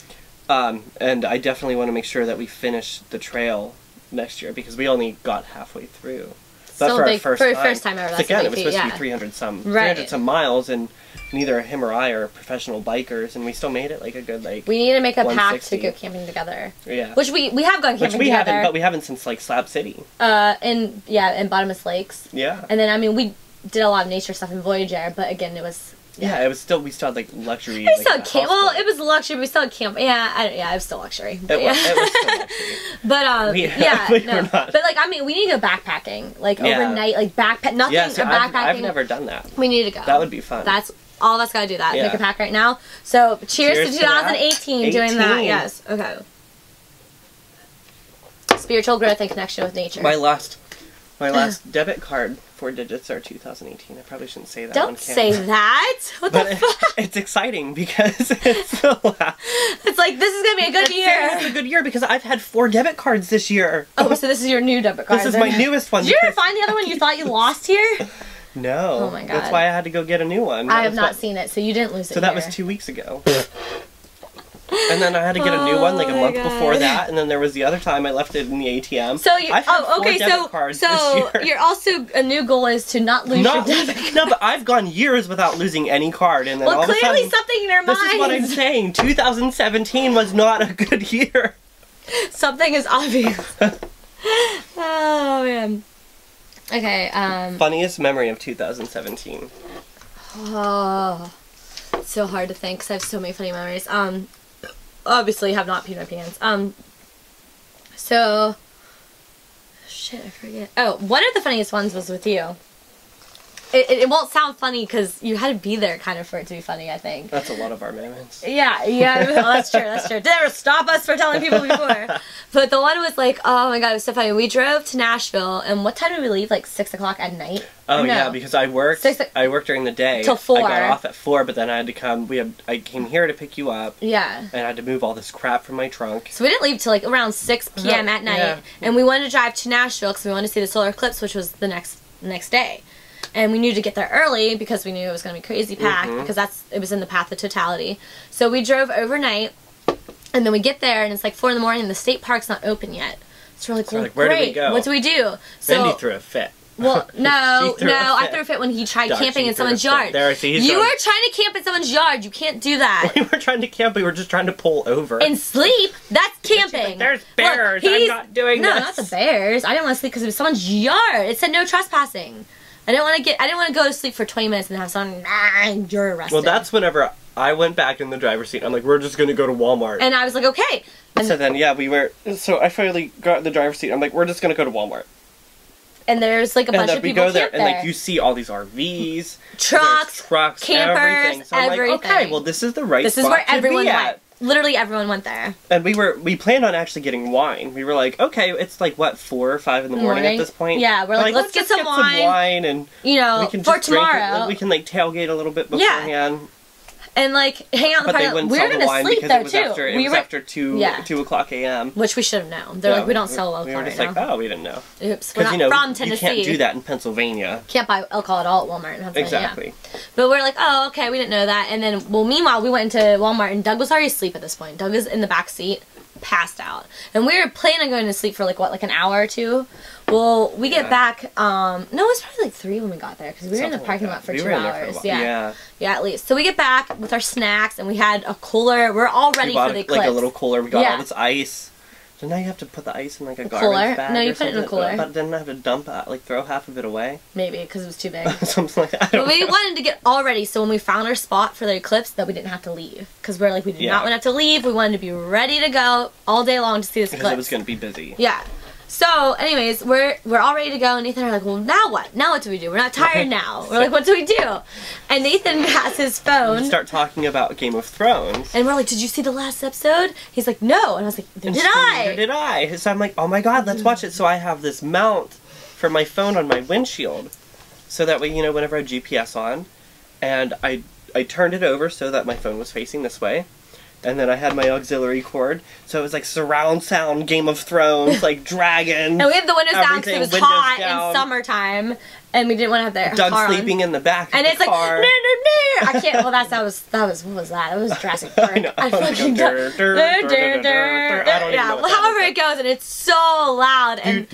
And I definitely want to make sure that we finish the trail next year because we only got halfway through. But for our first time ever. That's again, it was supposed to be 300 some miles, and neither him or I are professional bikers, and we still made it like a good We need to make a pact to go camping together. Yeah. Which we have gone camping together. But we haven't since Slab City. In Bottomless Lakes. Yeah. And then we did a lot of nature stuff in Voyageur, but again it was. Yeah, we still had like luxury. We still had camp. Well, it was luxury, but we still had camp. Yeah, it was still luxury. But it was still luxury. But But like we need to go backpacking, like overnight, like backpack. Nothing or backpacking. I've never done that. We need to go. That would be fun. That's all of us got to do that. Make a pack right now. So cheers to 2018 doing that. Yes. Okay. Spiritual growth and connection with nature. My last debit card, 4 digits, are 2018. I probably shouldn't say that. Don't say that. What the fuck? It's exciting because it's the last. It's like, this is going to be a good year. It's a good year because I've had 4 debit cards this year. Oh, so this is your new debit card. This is my newest one. Did you ever find the other one you thought you lost here? No. Oh my god. That's why I had to go get a new one. I have not seen it, so you didn't lose it. So that was 2 weeks ago. And then I had to get a new one like a month before that, and then there was the other time I left it in the ATM. So you're you're also a new goal is to not lose your debit card. No, but I've gone years without losing any card, and then all of a sudden, clearly something in your mind. This is what I'm saying. 2017 was not a good year. Something is obvious. Oh man. Okay. Funniest memory of 2017. Oh, it's so hard to think because I have so many funny memories. Obviously have not peed my pants. So, shit, I forget. Oh, one of the funniest ones was with you. It won't sound funny because you had to be there kind of for it to be funny, I think. That's a lot of our moments. Yeah, well, that's true, that's true. Did ever stop us for telling people before. But the one was like, oh my god, it was so funny. We drove to Nashville, and what time did we leave? Like 6 o'clock at night? Oh yeah, because I worked during the day. Till 4. I got off at 4, but then I had to come, I came here to pick you up. Yeah. And I had to move all this crap from my trunk. So we didn't leave till like around 6 p.m. at night. Yeah. And we wanted to drive to Nashville because we wanted to see the solar eclipse, which was the next day. And we knew to get there early because we knew it was going to be crazy packed because it was in the path of totality. So we drove overnight, and then we get there, and it's like 4 in the morning, and the state park's not open yet. So we're like, well, where great. do we go? What do we do? So Cindy threw a fit. Well, no, I threw a fit when he tried camping in someone's yard. There, see, you were trying to camp in someone's yard. You can't do that. We were trying to camp. We were just trying to pull over. And sleep? That's camping. Like, there's bears. I'm not doing this. No, not the bears. I didn't want to sleep because it was someone's yard. It said no trespassing. I didn't want to go to sleep for 20 minutes and have someone, you're arrested. Well, that's whenever I went back in the driver's seat. I'm like, we're just going to go to Walmart. And I was like, okay. And so then, so I finally got in the driver's seat. I'm like, we're just going to go to Walmart. And there's like a bunch of people go there, and like you see all these RVs, trucks, campers, everything. So I'm like, okay, well, this is the right spot. This is where everyone went. Literally everyone went there. And we planned on actually getting wine. We were like, okay, it's like what, 4 or 5 in the morning at this point. Yeah, we're like, let's get some wine, and you know, we can for just tomorrow. We can like tailgate a little bit beforehand. and like hang out in the parking lot. We were gonna sleep there too. It was after 2 o'clock a.m. Which we should have known. They're like, we don't sell alcohol. We were just right like, oh, we didn't know. Oops, we're not from Tennessee. You can't do that in Pennsylvania. Can't buy alcohol at all at Walmart in Pennsylvania. Exactly. But we're like, oh, okay, we didn't know that. And then, well, meanwhile, we went into Walmart and Doug was already asleep at this point. Doug was in the back seat, passed out, and we were planning on going to sleep for like what, like an hour or two. Well, we get back, no, it was probably like 3 when we got there, because we were in the parking lot for 2 hours. Yeah, at least. So we get back with our snacks, and we had a cooler. We're all ready for the eclipse. Like a little cooler. We got all this ice. So now you have to put the ice in like a garbage bag. No, you put it in a cooler. But didn't I have to dump it, like throw half of it away? Maybe, because it was too big. Something like that. But we wanted to get all ready, so when we found our spot for the eclipse, that we didn't have to leave. Because we're like, we did not want to have to leave. We wanted to be ready to go all day long to see this eclipse. Because it was going to be busy. Yeah. So, anyways, we're all ready to go, and Nathan and I are like, well, now what? Now what do we do? We're not tired now. We're like, what do we do? And Nathan has his phone. We start talking about Game of Thrones. And we're like, did you see the last episode? He's like, no. And I was like, neither did I. So I'm like, oh my god, let's watch it. So I have this mount for my phone on my windshield. So that way, you know, whenever I have GPS on, and I turned it over so that my phone was facing this way. And then I had my auxiliary cord, so it was like surround sound, Game of Thrones, like dragons. And we had the windows down because it was hot in summertime, and we didn't want to have the Doug sleeping in the back of the car. And it's like, no. I can't, well, that was, what was that? It was Jurassic Park. I fucking don't. Yeah, however it goes, and it's so loud. And that's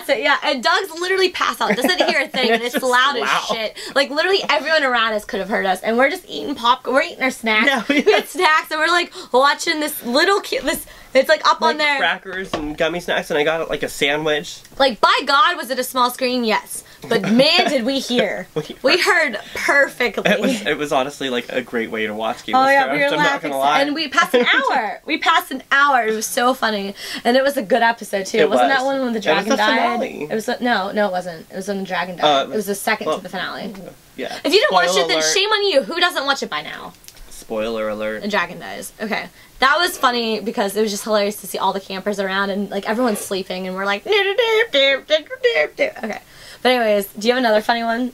it, yeah. And Doug's literally passed out, doesn't hear a thing, and it's loud as shit. Like, literally everyone around us could have heard us, and we're just eating popcorn. We're eating our snacks. We had snacks, and we're like watching this little kid, it's like up on there. Crackers and gummy snacks, and I got like a sandwich. Like, by God, was it a small screen? Yes. But man, did we hear. We heard perfectly. It was honestly like a great way to watch Game of Thrones. Yeah, we were laughing. I'm not gonna lie. And we passed an hour. It was so funny. And it was a good episode too. Wasn't that one when the dragon died? Finale. No, it wasn't. It was when the dragon died. It was the second to the finale. Yeah. If you didn't watch it, then shame on you. Who doesn't watch it by now? Spoiler alert. The dragon dies. Okay. That was funny because it was just hilarious to see all the campers around and like everyone's sleeping and we're like okay. But anyways, do you have another funny one?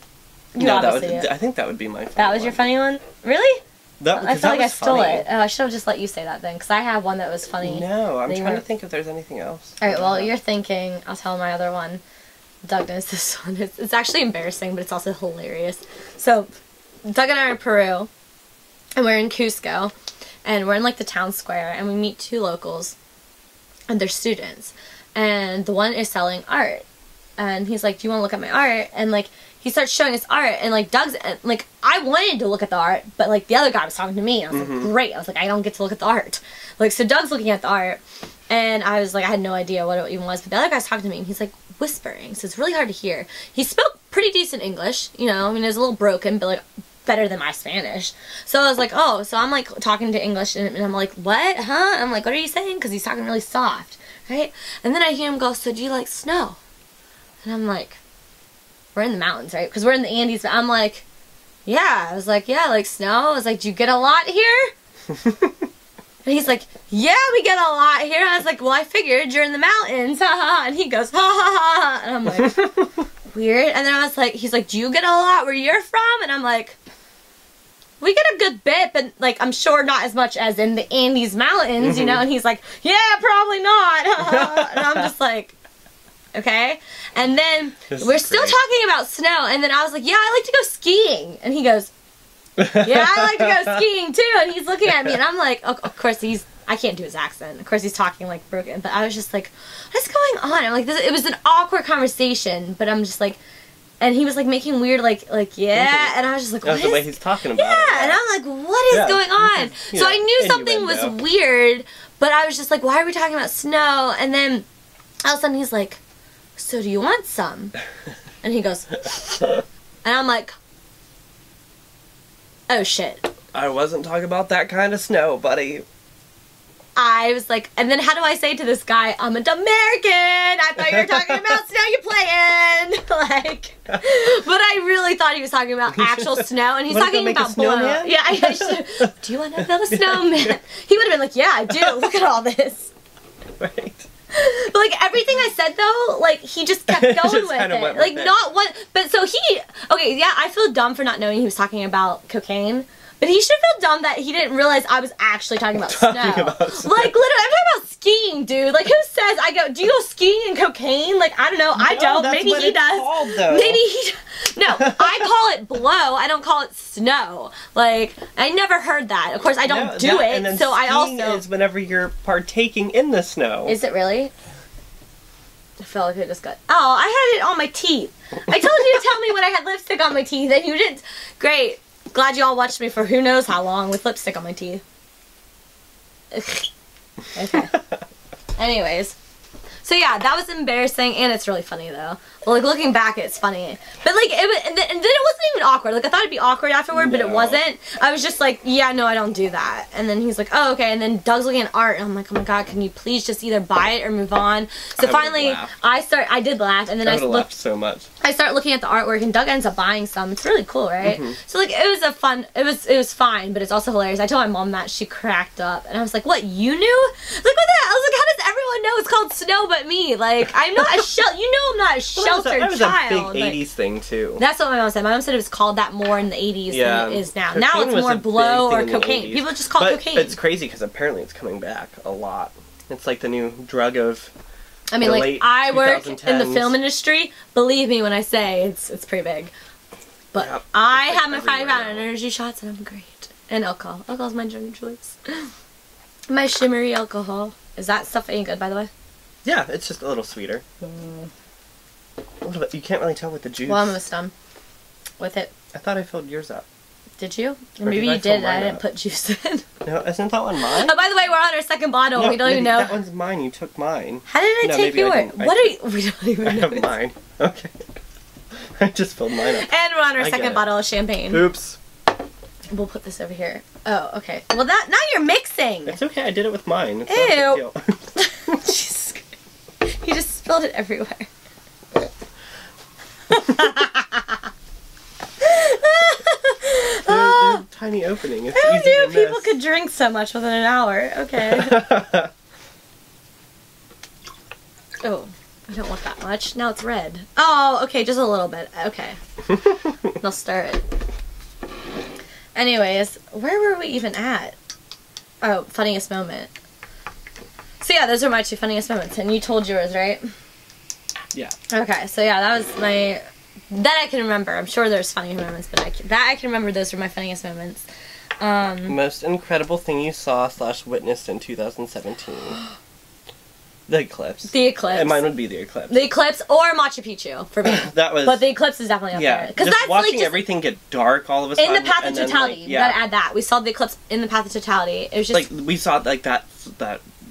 I think that would be my funny That was your funny one? Really? I feel like I stole it. Oh, I should have just let you say that then, because I have one that was funny. No, I'm trying to think if there's anything else. Alright, well, you're thinking. I'll tell my other one. Doug knows this one. It's actually embarrassing, but it's also hilarious. So, Doug and I are in Peru, and we're in Cusco, and we're in like the town square, and we meet 2 locals, and they're students, and the one is selling art, and he's like, do you want to look at my art? And like, he starts showing us art, and like Doug's, like, I wanted to look at the art, but like the other guy was talking to me, and I was like, great. I was like, I don't get to look at the art. Like, so Doug's looking at the art, and I was like, I had no idea what it even was, but the other guy's talking to me, and he's like whispering, so it's really hard to hear. He spoke pretty decent English, you know, I mean, it was a little broken, but like better than my Spanish. So I was like, oh, so I'm like talking to English, and I'm like, what? Huh? I'm like, what are you saying? Because he's talking really soft, right? And then I hear him go, so do you like snow? And I'm like, we're in the mountains, right? Because we're in the Andes. I'm like, yeah. I was like, yeah, like snow. I was like, do you get a lot here? And he's like, yeah, we get a lot here. I was like, well, I figured you're in the mountains. Ha ha. And he goes, ha ha ha. And I'm like, weird. And then I was like, he's like, do you get a lot where you're from? And I'm like, we get a good bit, but like, I'm sure not as much as in the Andes Mountains, you know? And he's like, yeah, probably not. And I'm just like, okay. And then we're still talking about snow, and then I was like, yeah, I like to go skiing. And he goes, yeah, I like to go skiing too. And he's looking at me, and I'm like, oh, of course I can't do his accent. Of course he's talking like broken, but I was just like, what's going on? I'm like, it was an awkward conversation, but I'm just like, and he was like making weird like yeah, and I was just like, that's the way he's talking about it. Yeah, and I'm like, what is going on? So I knew something was weird, but I was just like, why are we talking about snow? And then all of a sudden he's like, so do you want some? And he goes, and I'm like, oh shit. I wasn't talking about that kind of snow, buddy. I was like, and then how do I say to this guy, I'm an American. I thought you were talking about snow you playing. Like, but I really thought he was talking about actual snow, and he's talking about blue. Yeah, do you want to build a snowman? He would have been like, yeah, I do. Look at all this. Right. But like everything I said though, like he just kept going just with kinda it. went with Like it. not one. But so okay, yeah, I feel dumb for not knowing he was talking about cocaine. But he should feel dumb that he didn't realize I was actually talking about snow. Like, literally, I'm talking about skiing, dude. Like, who says do you go skiing in cocaine? Like, I don't know. I don't. That's Maybe what he it's does. called, though. Maybe he No, I call it blow. I don't call it snow. Like, I never heard that. Of course, I don't do it. And then so I skiing also... is whenever you're partaking in the snow. Is it really? I felt like I just got... Oh, I had it on my teeth. I told you to tell me when I had lipstick on my teeth, and you didn't. Great. Glad you all watched me for who knows how long with lipstick on my teeth. Okay. Anyways. So yeah, that was embarrassing, and it's really funny though. Well, like looking back, it's funny. But like, and then it wasn't even awkward. Like I thought it'd be awkward afterward, but it wasn't. I was just like, yeah, no, I don't do that. And then he's like, oh, okay. And then Doug's looking at art, and I'm like, oh my god, can you please just either buy it or move on? So finally, I did laugh, and then I laughed so much. I start looking at the artwork, and Doug ends up buying some. It's really cool, right? So like, it was fine, but it's also hilarious. I told my mom that, she cracked up, and I was like, what, you knew? Like, what the hell? I was like, how does everyone know it's called snow but me? Like, I'm not a I'm not a sheltered child. That was a big 80s thing too. That's what my mom said. My mom said it was called that more in the 80s than it is now. Now it's more blow or cocaine. People just call it cocaine. It's crazy because apparently it's coming back a lot. It's like the new drug of... I mean, like, I work in the film industry. Believe me when I say it's pretty big. But yep, I have my 5-pound energy shots, and I'm great. And alcohol. Alcohol's my drug of choice. My shimmery alcohol. Is that stuff any good, by the way? Yeah, it's just a little sweeter. A little bit. You can't really tell with the juice. Well, I'm almost done with it. I thought I filled yours up. Did you? Or maybe you did. I didn't put juice in. No, isn't that one mine? Oh, by the way, we're on our second bottle. No, we don't even know. That one's mine. You took mine. How did I take yours? What are you? We don't even know. I have mine. Okay. I just filled mine up. And we're on our second bottle of champagne. Oops. We'll put this over here. Oh, okay. Well, now you're mixing. It's okay. I did it with mine. It's Ew. Not a big deal. You just spilled it everywhere. There's a tiny opening. It's Who easy knew to people miss. could drink so much within an hour? Okay. Oh, I don't want that much. Now it's red. Oh, okay, just a little bit. Okay. I'll stir it. Anyways, where were we even at? Oh, funniest moment. So yeah, those are my 2 funniest moments, and you told yours, right? Yeah. Okay, so yeah, that was my... That I can remember. I'm sure there's funny moments, but I can remember those were my funniest moments. Most incredible thing you saw / witnessed in 2017. The eclipse. The eclipse. And mine would be the eclipse. The eclipse or Machu Picchu for me. That was. But the eclipse is definitely up there. Because that's watching like everything get dark all of a sudden. In the path of totality. You gotta add that. We saw the eclipse in the path of totality. It was just like we saw like that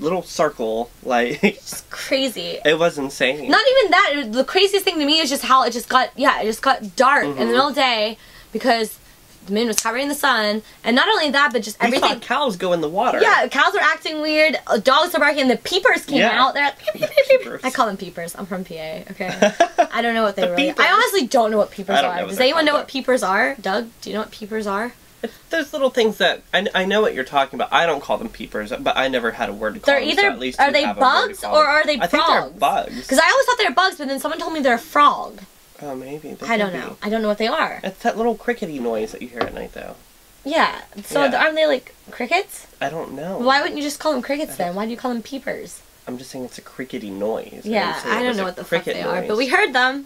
little circle, like it's crazy. It was insane. Not even that. The craziest thing to me is just how it just got dark in the middle of the day because the moon was covering the sun, and not only that, but just everything. We saw cows go in the water. Yeah, cows are acting weird. Dogs are barking. The peepers came out. They're like, peep, peep, peep, peep. I call them peepers. I'm from PA. Okay. I don't know what they really. Peepers. I honestly don't know what peepers are. Does anyone know what peepers are? Doug, do you know what peepers are? There's little things that I know what you're talking about. I don't call them peepers, but I never had a word to call them. They're either are they bugs or are they frogs? I think they're bugs. Because I always thought they were bugs, but then someone told me they're a frog. Oh, maybe. I don't know. I don't know what they are. It's that little crickety noise that you hear at night, though. Yeah. So aren't they like crickets? I don't know. Why wouldn't you just call them crickets then? Why do you call them peepers? I'm just saying it's a crickety noise. Yeah, I don't know what the fuck they are, but we heard them.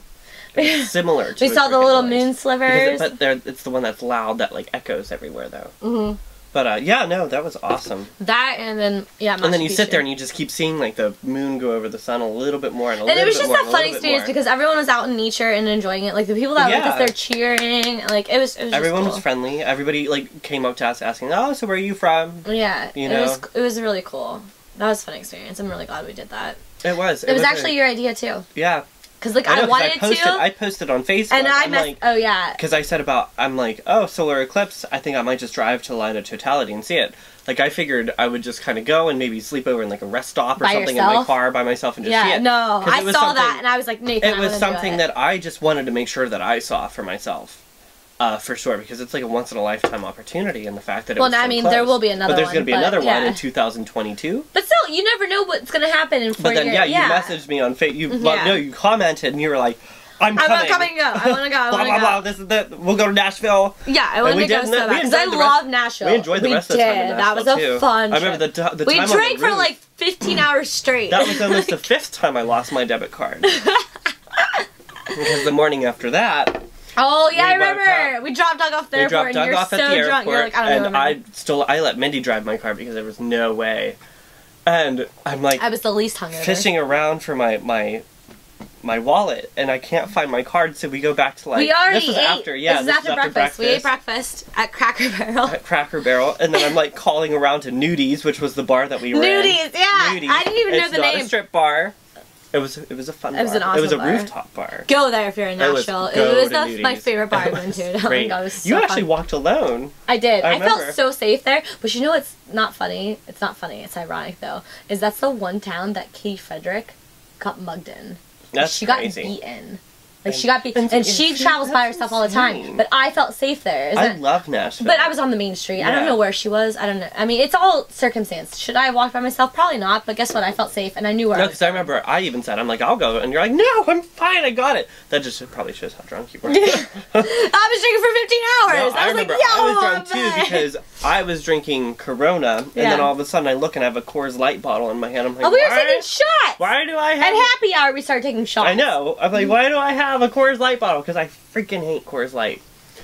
It's similar to we saw the little moon slivers. But it's the one that's loud that like echoes everywhere though. Mm-hmm. But yeah, no, that was awesome. That and then Machu and then you Picchu. sit there and you just keep seeing like the moon go over the sun a little bit more and a little bit more. And it was just that fun experience because everyone was out in nature and enjoying it. Like the people that were with us, they're cheering. Like it was everyone just cool. was friendly. Everybody like came up to us asking, "Oh, so where are you from?" Yeah, you know, it was really cool. That was a fun experience. I'm really glad we did that. It was. It was actually your idea too. Yeah. Because like I wanted to. I posted on Facebook. And oh yeah. Because I said I'm like, oh, solar eclipse. I think I might just drive to Line of Totality and see it. Like I figured I would just kind of go and maybe sleep over in like a rest stop or something in my car by myself and just see it. Yeah, no, I saw that and I was like, Nathan, it was something that I just wanted to make sure that I saw for myself. For sure, because it's like a once-in-a-lifetime opportunity, and the fact that it was so I mean, close. there will be another one. But there's going to be another yeah. one in 2022. But still, you never know what's going to happen in 4 But then, years. you messaged me on Facebook. You commented, and you were like, I'm coming. I'm coming to go. I want to go. I want to go. Blah, this is the, we'll go to Nashville. Yeah, I want to go so bad. Because I love Nashville. We enjoyed the rest of the time in Nashville, That was a fun trip. I remember the time we on drank the for roof. like 15 hours straight. That was almost the 5th time I lost my debit card. Because the morning after that... Oh, yeah, I remember. We dropped Doug off the airport, and you're so drunk. You're like, I don't know. And I let Mindy drive my car because there was no way. And I'm like... I was the least hungover. Fishing around for my wallet, and I can't find my card, so we go back to like... We already this was ate. After, yeah, this is after breakfast. We ate breakfast at Cracker Barrel. At Cracker Barrel, and then I'm like calling around to Nudies, which was the bar that we ran. Nudies, yeah. Nudies. I didn't even know the name. It's not a strip bar. It was a fun bar. It was an awesome It was a bar. rooftop bar. Go there if you're in Nashville. It was my favorite bar I've been to. Oh my god, it was so You actually fun. walked alone. I did. I felt remember. so safe there. But you know what's not funny? It's not funny. It's ironic though. Is that's the one town that Katie Frederick got mugged in. That's She crazy. got beaten. Like she got beaten, and she travels by herself all the time. But I felt safe there. I love Nashville. But I was on the main street. I don't know where she was. I don't know. I mean, it's all circumstance. Should I have walked by myself? Probably not. But guess what? I felt safe, and I knew where. No, because I remember I even said, I'm like, I'll go, and you're like, no, I'm fine, I got it. That just probably shows how drunk you were. I was drinking for 15 hours. No, I was remember like, yo, I was drunk too because I was drinking Corona, and then all of a sudden I look and I have a Coors Light bottle in my hand. I'm like, oh, we were taking shots. Why do I have? At happy hour, we started taking shots. I know. I'm like, why do I have a Coors Light bottle? Because I freaking hate Coors Light.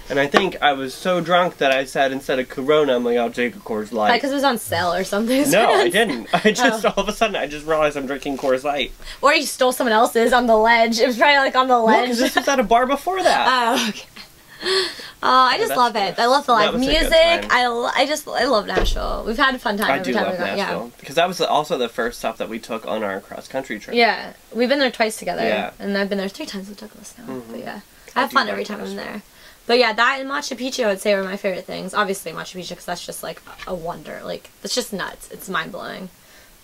And I think I was so drunk that I said instead of Corona, I'm like, I'll take a Coors Light. Because it was on sale or something. No, I didn't. I just all of a sudden I just realized I'm drinking Coors Light. Or you stole someone else's on the ledge. It was probably like on the ledge. Because this was at a bar before that. Oh, okay. I just love it. I love the live music. I love Nashville. We've had a fun time every time we go. Nashville. Because that was also the first stop that we took on our cross-country trip. Yeah. We've been there twice together. Yeah. And I've been there 3 times with Douglas now. But yeah. I have fun every time I'm there. But yeah, that and Machu Picchu I would say were my favorite things. Obviously Machu Picchu because that's just like a wonder. Like, it's just nuts. It's mind-blowing.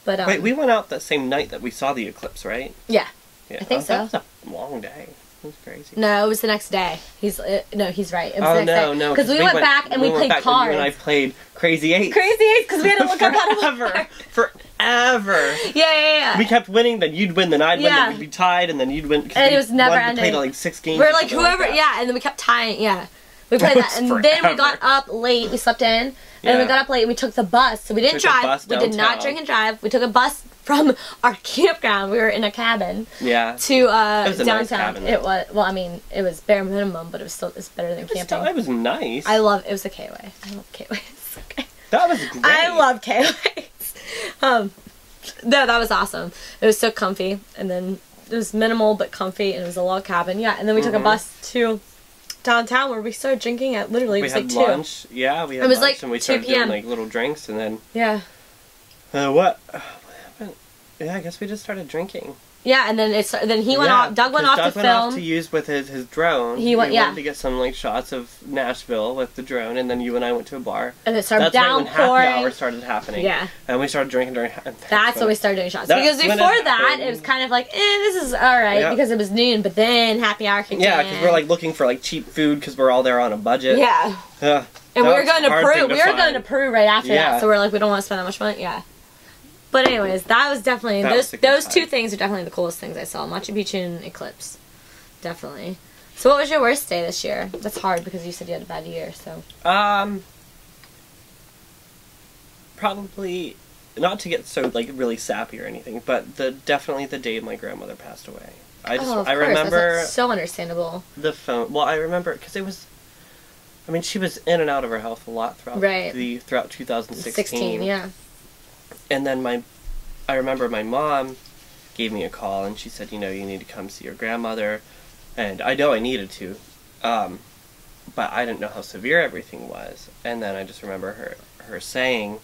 But wait, we went out that same night that we saw the eclipse, right? Yeah. I think so. That was a long day. It was crazy. No, it was the next day. He's right. It was the next day. No. Because we went back and we played cards. And I played Crazy Eights. Crazy Eights because we had to look up how to Forever. Yeah. We kept winning, then you'd win, then I'd win, then we'd be tied, and then you'd win. And it was never ending. We played like 6 games. We were like whoever, and then we kept tying, We played that, and then we got up late, we slept in, and we got up late and we took the bus. So we didn't drive, we did not drink and drive. We took a bus from our campground, we were in a cabin, to it was a downtown. nice cabin, It was, well, I mean, it was bare minimum, but it's better than camping. It was nice. It was a K-Way. I love K-Ways. Okay. That was great. I love K-Ways. No, that was awesome. It was so comfy, and then it was minimal but comfy, and it was a log cabin. Yeah, and then we took a bus to downtown where we started drinking at literally we it was had like 2. lunch. Yeah, we had it was lunch, like and we 2 started p.m. doing like little drinks, and then what happened? Yeah, I guess we just started drinking. Yeah, and then he went off. Doug went off to film. Went off to use with his drone. He wanted to get some like shots of Nashville with the drone, and then you and I went to a bar. And it started downpouring. That's right when happy hour started happening. Yeah. And we started drinking during. That's when we started doing shots. Because before that, it was kind of like, this is alright because it was noon. But then happy hour kicked in. Yeah, because we're like looking for like cheap food because we're all there on a budget. Yeah. And we were going to Peru. We were going to Peru right after that, so we're like, we don't want to spend that much money. Yeah. But anyways, that was definitely, those 2 things are definitely the coolest things I saw. Machu Picchu and Eclipse. Definitely. So what was your worst day this year? That's hard because you said you had a bad year, so. Probably, not to get so like really sappy or anything, but definitely the day my grandmother passed away. I remember. That's so understandable. The phone, well I remember, because it was, I mean she was in and out of her health a lot throughout throughout 2016. Yeah. And then I remember my mom gave me a call and she said, you need to come see your grandmother. And I know I needed to, but I didn't know how severe everything was. And then I just remember her saying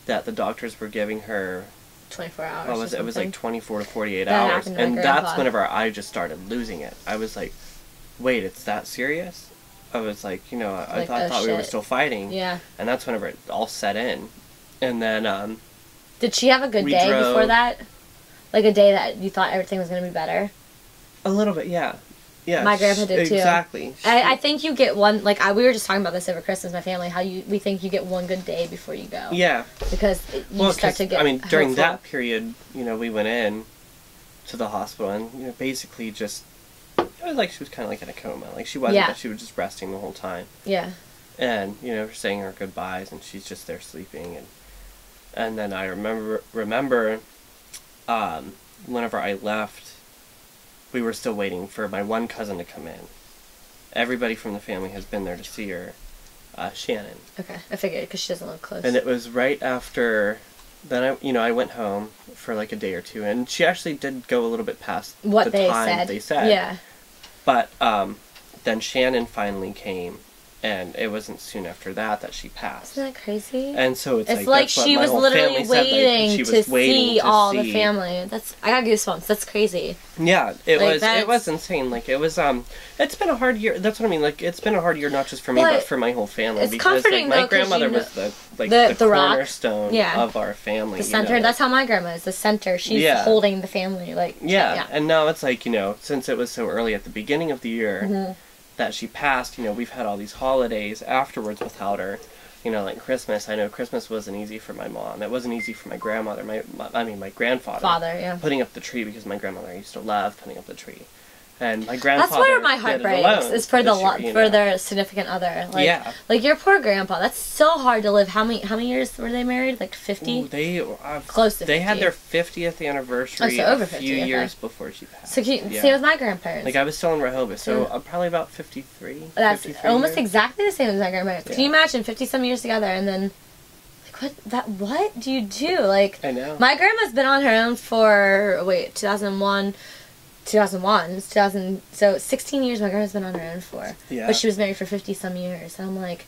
that the doctors were giving her 24 hours. It was like 24 to 48 hours. And that's whenever I just started losing it. I was like, wait, it's that serious? I was like, I thought we were still fighting. Yeah. And that's whenever it all set in. And then, did she have a good day before that? Like a day that you thought everything was going to be better? A little bit, yeah. Yeah, my grandpa did too. Exactly. I think you get one, like, we were just talking about this over Christmas, my family, how we think you get one good day before you go. Yeah. Because you start to get during that period, we went in to the hospital and, basically just, it was like she was kind of like in a coma. Like, she wasn't, but she was just resting the whole time. Yeah. And, we're saying her goodbyes, and she's just there sleeping, and then I remember, whenever I left, we were still waiting for my one cousin to come in. Everybody from the family has been there to see her. Shannon. Okay, I figured, because she doesn't live close. And it was right after, then I went home for like a day or two, and she actually did go a little bit past the time they said. Yeah. But then Shannon finally came, and it wasn't soon after that she passed. Isn't that crazy? And so it's like she was literally waiting to see all the family. I got goosebumps. That's crazy. Yeah, it was insane. Like, it was it's been a hard year. That's what I mean. Like, it's been a hard year not just for me but for my whole family. It's because comforting, my grandmother was the cornerstone of our family. The center. That's how my grandma is. The center. She's holding the family. Like And now it's like, since it was so early at the beginning of the year that she passed, we've had all these holidays afterwards without her. Like Christmas. I know Christmas wasn't easy for my mom. It wasn't easy for my grandmother. My grandfather. Putting up the tree, because my grandmother used to love putting up the tree. And my grandfather. That's where my heart breaks. Is for for their significant other. Like, like your poor grandpa. That's so hard to live. How many years were they married? Like 50. Close to 50. They had their 50th anniversary a few years before she passed. So same with my grandparents. Like, I was still in Rehoboth, so probably about 53. That's 53 almost years. exactly the same as my grandparents. Can you imagine 50-some years together and then? What do you do? Like, I know. My grandma's been on her own for 2001, so 16 years my grandma's been on her own for. Yeah. But she was married for 50-some years. And I'm like,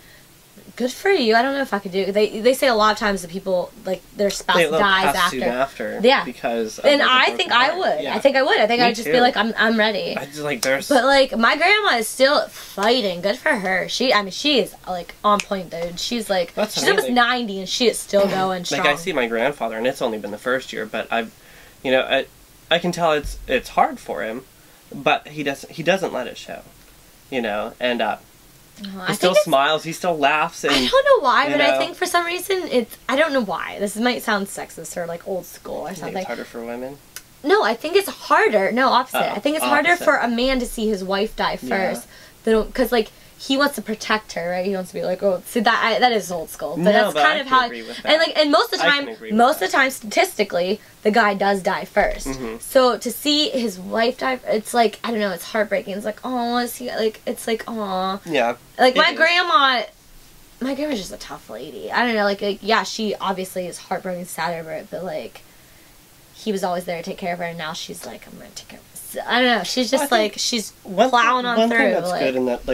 good for you. I don't know if I could do it. They say a lot of times that people, like, their spouse dies after. Yeah. Because and I think I would. Yeah. I think I would. I think I'd just be like, I'm ready. I just like there's. But like my grandma is still fighting. Good for her. She is like on point, dude. She's like she's almost 90 and she is still going strong. Like, I see my grandfather, and it's only been the first year, but I can tell it's hard for him, but he doesn't let it show, and he still smiles, he still laughs, and I don't know why, but I think for some reason I don't know why. This might sound sexist or like old school or something. It's harder for women? No, I think it's harder. No, opposite. I think it's harder for a man to see his wife die first, because like he wants to protect her, right? He wants to be like, oh, see that is old school, but that's kind of how. And most of the time, statistically, the guy does die first. So to see his wife die, it's like, I don't know, it's heartbreaking. It's like, oh, is he like? It's like, oh, yeah. Like my grandma's just a tough lady. I don't know, like yeah, she obviously is heartbroken, sad over it, but like he was always there to take care of her, and now she's like, I'm gonna take care of myself. I don't know. She's just like she's plowing on through. One thing that's good in that,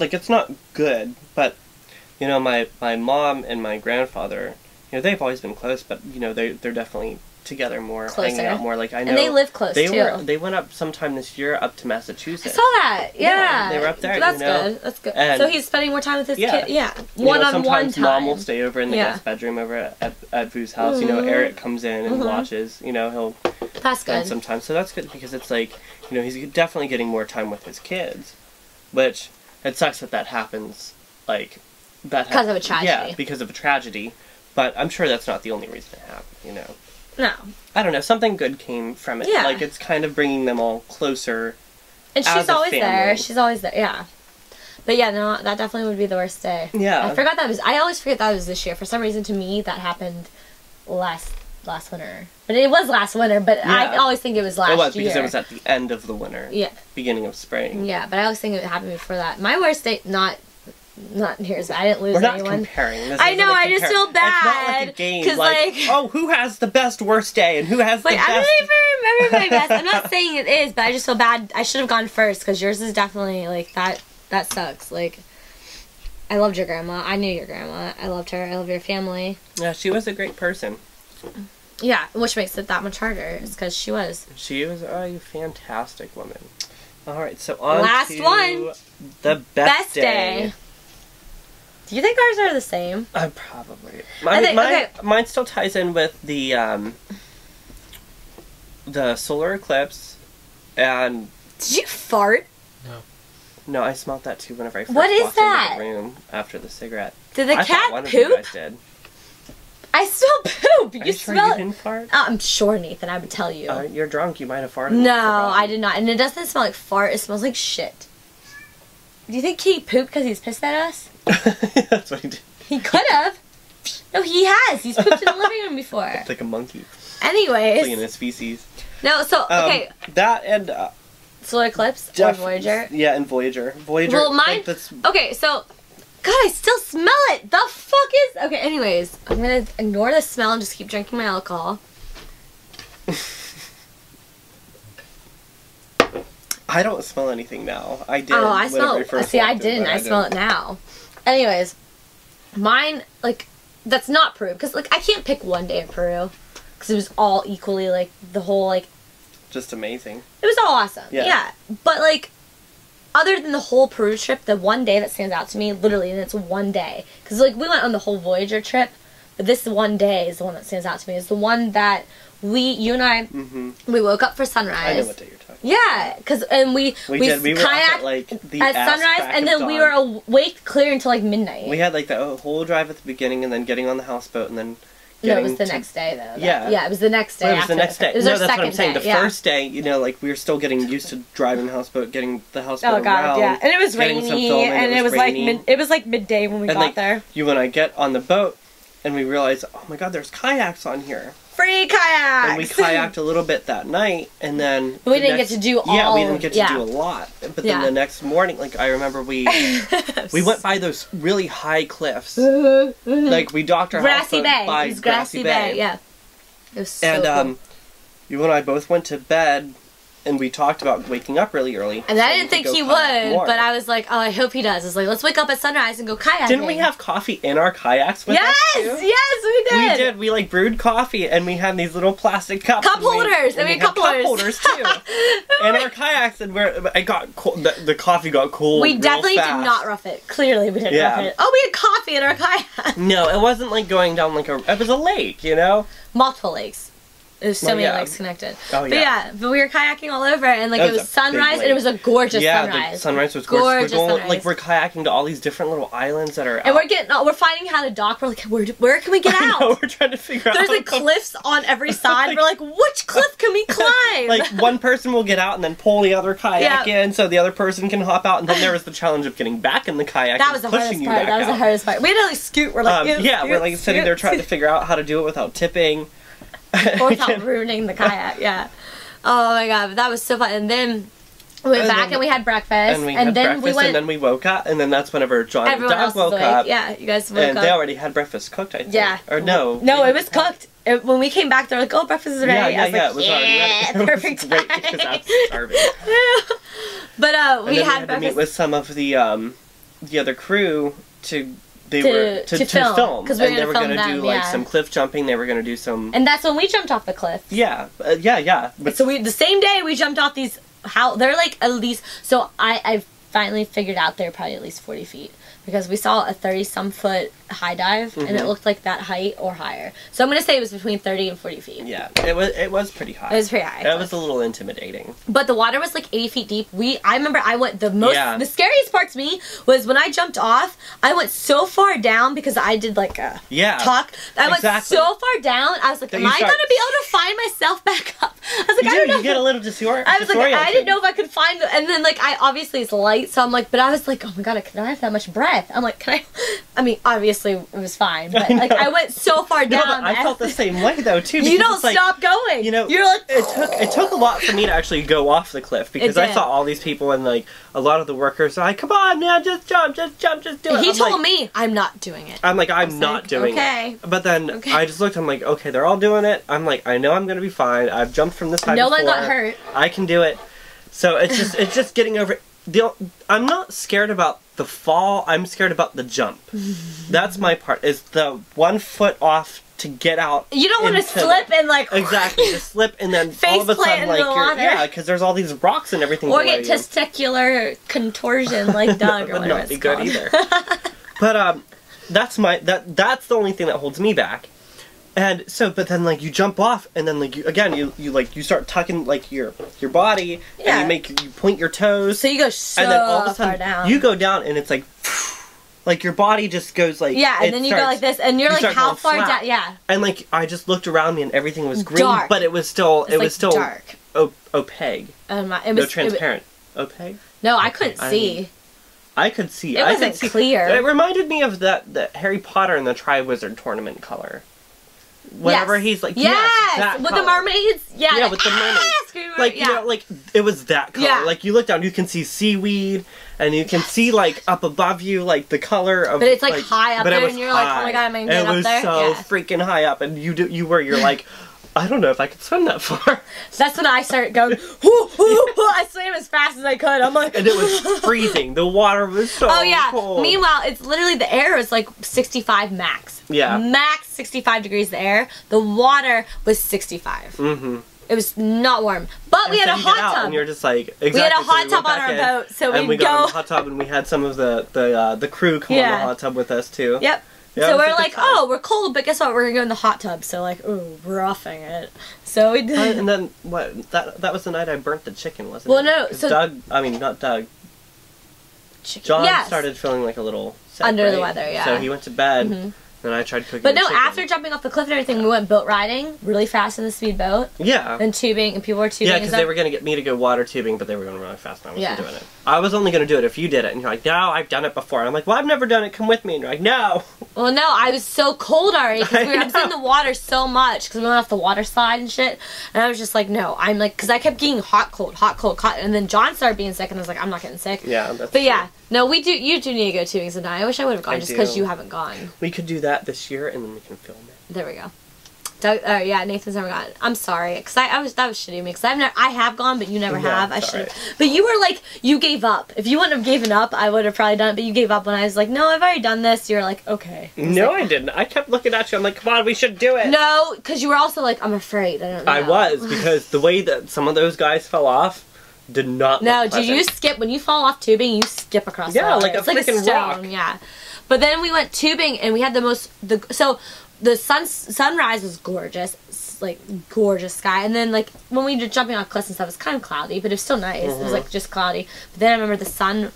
like it's not good, but my mom and my grandfather, they've always been close, but they're definitely together more, hanging out more. Like, I know, and they live close too. They went up sometime this year up to Massachusetts. I saw that. Yeah, they were up there. That's good. That's good. And so he's spending more time with his kid. Yeah, one-on-one time. Sometimes mom will stay over in the guest bedroom over at Vu's house. Eric comes in and watches. He'll. That's good. Sometimes, so that's good because it's like he's definitely getting more time with his kids, which. It sucks that happens, like, because of a tragedy. Yeah, because of a tragedy. But I'm sure that's not the only reason it happened, No. I don't know, something good came from it. Yeah. Like, it's kind of bringing them all closer. And she's always there. She's always there, yeah. But yeah, no, that definitely would be the worst day. Yeah. I always forget that was this year. For some reason, to me, that happened last winter. But it was last winter, but I always think it was last year. It was, because it was at the end of the winter. Yeah. Beginning of spring. Yeah, but I always think it happened before that. My worst day, not here's, I didn't lose anyone. We're not comparing. I know, I just feel bad. It's not like a game, like, oh, who has the best worst day, and who has the best... I don't even remember my best. I'm not saying it is, but I just feel bad. I should have gone first, because yours is definitely, like, that sucks. Like, I loved your grandma. I knew your grandma. I loved her. I love your family. Yeah, she was a great person. Yeah, which makes it that much harder, is because she was. She was a fantastic woman. Alright, so on last to one. The best day. Do you think ours are the same? Probably. Mine still ties in with the solar eclipse, and Did you fart? No. No, I smelled that too whenever I first what is walked that? into the room after the cigarette. Did the I cat one poop? Of you guys did. I smell poop. Are You sure smell you it. didn't fart? I'm sure, Nathan. I would tell you. You're drunk. You might have farted. No, I did not. And it doesn't smell like fart. It smells like shit. Do you think he pooped because he's pissed at us? That's what he did. He could have. No, he has. He's pooped in the living room before. It's like a monkey. Anyways. Cleaning his feces. No, so, okay. That and... Solar Eclipse or Voyager? Yeah, and Voyager. Voyager. Well, mine... Like, that's... Okay, so... God, I still smell it! The fuck is... Okay, anyways. I'm gonna ignore the smell and just keep drinking my alcohol. I don't smell anything now. I did. Oh, I smell it. See, I didn't. I smell it now. Anyways. Mine, like... That's not Peru. Because, like, I can't pick one day of Peru. Because it was all equally, like, the whole, like... Just amazing. It was all awesome. Yeah. But, like... Other than the whole Peru trip, the one day that stands out to me, literally, and it's one day. Because, like, we went on the whole Voyager trip, but this one day is the one that stands out to me. It's the one that you and I, we woke up for sunrise. I know what day you're talking about. Yeah, because, and we did. We were up kayaked at, like, the at sunrise, and then we were awake clear until, like, midnight. We had, like, the whole drive at the beginning, and then getting on the houseboat, and then... No, it was the next day, though. Yeah. Yeah, it was the next day. Well, it was the next day. It was no, our that's second what I'm saying. day. The first day, you know, like, we were still getting used to driving the houseboat, getting the houseboat around. Oh, God, yeah. And it was rainy, and it was like midday when we got there. You and I get on the boat, and we realize, oh my God, there's kayaks on here. Free kayaks! And we kayaked a little bit that night, and then... We didn't get to do all... Yeah, we didn't get to do a lot. But then the next morning, like, I remember we went by those really high cliffs. Like, we docked our houseboat by Grassy Bay. Yeah. It was so cool. You and I both went to bed, and we talked about waking up really early. And I didn't think he would, but I was like, oh, I hope he does. It's like, let's wake up at sunrise and go kayaking. Didn't we have coffee in our kayaks with us too? Yes, we did. We did. We, like, brewed coffee, and we had these little plastic cups. Cup holders. And we had cup holders, too. In our kayaks, and it got cold. The coffee got cold We definitely fast. did not rough it. Clearly, we didn't rough it. Oh, we had coffee in our kayak. No, it wasn't, like, going down, like, it was a lake, you know? Multiple lakes. There's so many lakes connected. Oh, yeah. But we were kayaking all over, and like it was sunrise, and it was a gorgeous sunrise. Yeah, the sunrise was gorgeous. Like, we're kayaking to all these different little islands that are and we're finding how to dock. We're like, where can we get out? I know, we're trying to figure out. There's like cliffs on every side. We're like, which cliff can we climb? Like, one person will get out and then pull the other kayak in, so the other person can hop out, and then there was the challenge of getting back in the kayak. That was the hardest part. That was the hardest part. We had to like scoot. We're like, we're like sitting there trying to figure out how to do it without tipping. Or without ruining the kayak, yeah. Oh my God, but that was so fun. And then we went back and we had breakfast. And then we woke up, and then that's whenever John and Doug woke up. Yeah, you guys woke up. And they already had breakfast cooked, I think. Yeah. Or no. No, it was cooked. When we came back, they were like, oh, breakfast is ready. It was already ready. Perfect time. Great, because I was starving. But we had to meet with some of the other crew to film because they were going to do like some cliff jumping. They were going to do some, and that's when we jumped off the cliff. Yeah. But so the same day we jumped off these. They're like at least. So I finally figured out they're probably at least 40 feet because we saw a 30-some foot high dive and it looked like that height or higher. So I'm gonna say it was between 30 and 40 feet. Yeah, it was pretty high. It was pretty high. It was a little intimidating. But the water was like 80 feet deep. I remember I went the scariest part to me was when I jumped off. I went so far down because I did like a talk. I went so far down. I was like, am I gonna be able to find myself back up? I was like, I don't know. You get a little disoriented. I was like, I didn't know if I could find and then like obviously it's light, so I'm like, but I was like, oh my God, can I have that much breath? I'm like, I mean, obviously it was fine, but like I went so far down. No, I felt the same way though too. You don't stop going. You know, you're like, it took a lot for me to actually go off the cliff because I saw all these people and like a lot of the workers are like, come on, man, just jump, just do it. He told me I'm not doing it. I'm like, I'm not doing it. But then I just looked. I'm like, okay, they're all doing it. I'm like, I know I'm gonna be fine. I've jumped from this high before. No one got hurt. I can do it. So it's just getting over. I'm not scared about the fall. I'm scared about the jump. That's my part. Is the 1 foot off to get out. You don't want to slip and like exactly to slip and then all of a sudden like because there's all these rocks and everything. Or get testicular contortion like Doug. That would not be good either. But that's the only thing that holds me back. And so, but then like you jump off, and then like you start tucking like your body, and you point your toes. So you go so and then all of a sudden, far down. You go down, and it's like your body just goes like and then you go like this, and you're like how far down? Yeah. And like I just looked around me, and everything was green, dark. but it was still dark, opaque. It was transparent. Opaque. No, I couldn't see. I could see. It wasn't clear. It reminded me of the Harry Potter and the Triwizard Tournament color. Whenever he's like, yes, with the mermaids, yeah, with the mermaids, like you know, like it was that color. Like you look down, you can see seaweed, and you can see like up above you, like the color of. But it's like high up there, and you're like, oh my god, am I getting up there? It was so freaking high up, and you're like. I don't know if I could swim that far. That's when I started going, whoo, whoo, whoo. I swam as fast as I could. I'm like... And it was freezing. The water was so cold. Meanwhile, it's literally, the air was like 65 max. Yeah. Max 65 degrees the air. The water was 65. Mm-hmm. It was not warm. But we had a hot tub. And you're just like, exactly. We had a hot tub on our boat. So we got in the hot tub, and we had some of the crew come on the hot tub with us, too. Yep. Yeah, so we're like, oh, we're cold, but guess what? We're gonna go in the hot tub. So like, ooh, roughing it. So we did. And then what? That was the night I burnt the chicken, wasn't it? Well, no. So not Doug. John started feeling like a little sick, under the weather. Yeah. So he went to bed. Mm-hmm. And I tried cooking. But no, after jumping off the cliff and everything, we went boat riding really fast in the speedboat. Yeah. And tubing, and people were tubing. Yeah, because they were going to get me to go water tubing, but they were going really fast, and I wasn't doing it. I was only going to do it if you did it, and you're like, no, I've done it before. And I'm like, well, I've never done it. Come with me. And you're like, no. Well, no, I was so cold already because I was in the water so much because we went off the water slide and shit. And I was just like, no, I'm like, because I kept getting hot, cold, and then John started being sick, and I was like, I'm not getting sick. Yeah, that's But yeah, no, you do need to go tubing sometime. I wish I would have gone just because you haven't gone. We could do that this year, and then we can film it. There we go. Doug, Nathan's never gone. I'm sorry, because that was shitty of me. Because I have gone, but you never have. I should. Right. But you were like, you gave up. If you wouldn't have given up, I would have probably done it. But you gave up when I was like, no, I've already done this. You were like, okay. No, I didn't. I kept looking at you. I'm like, come on, we should do it. No, because you were also like, I'm afraid. I don't know. I was, because the way that some of those guys fell off did not. No, did you skip when you fall off tubing? You skip across. the water. Like a freaking rock. Yeah, but then we went tubing and we had the sunrise was gorgeous, like gorgeous sky, and then like when we were jumping off cliffs and stuff, it was kind of cloudy, but it was still nice. Mm-hmm. It was like just cloudy. But then I remember the sun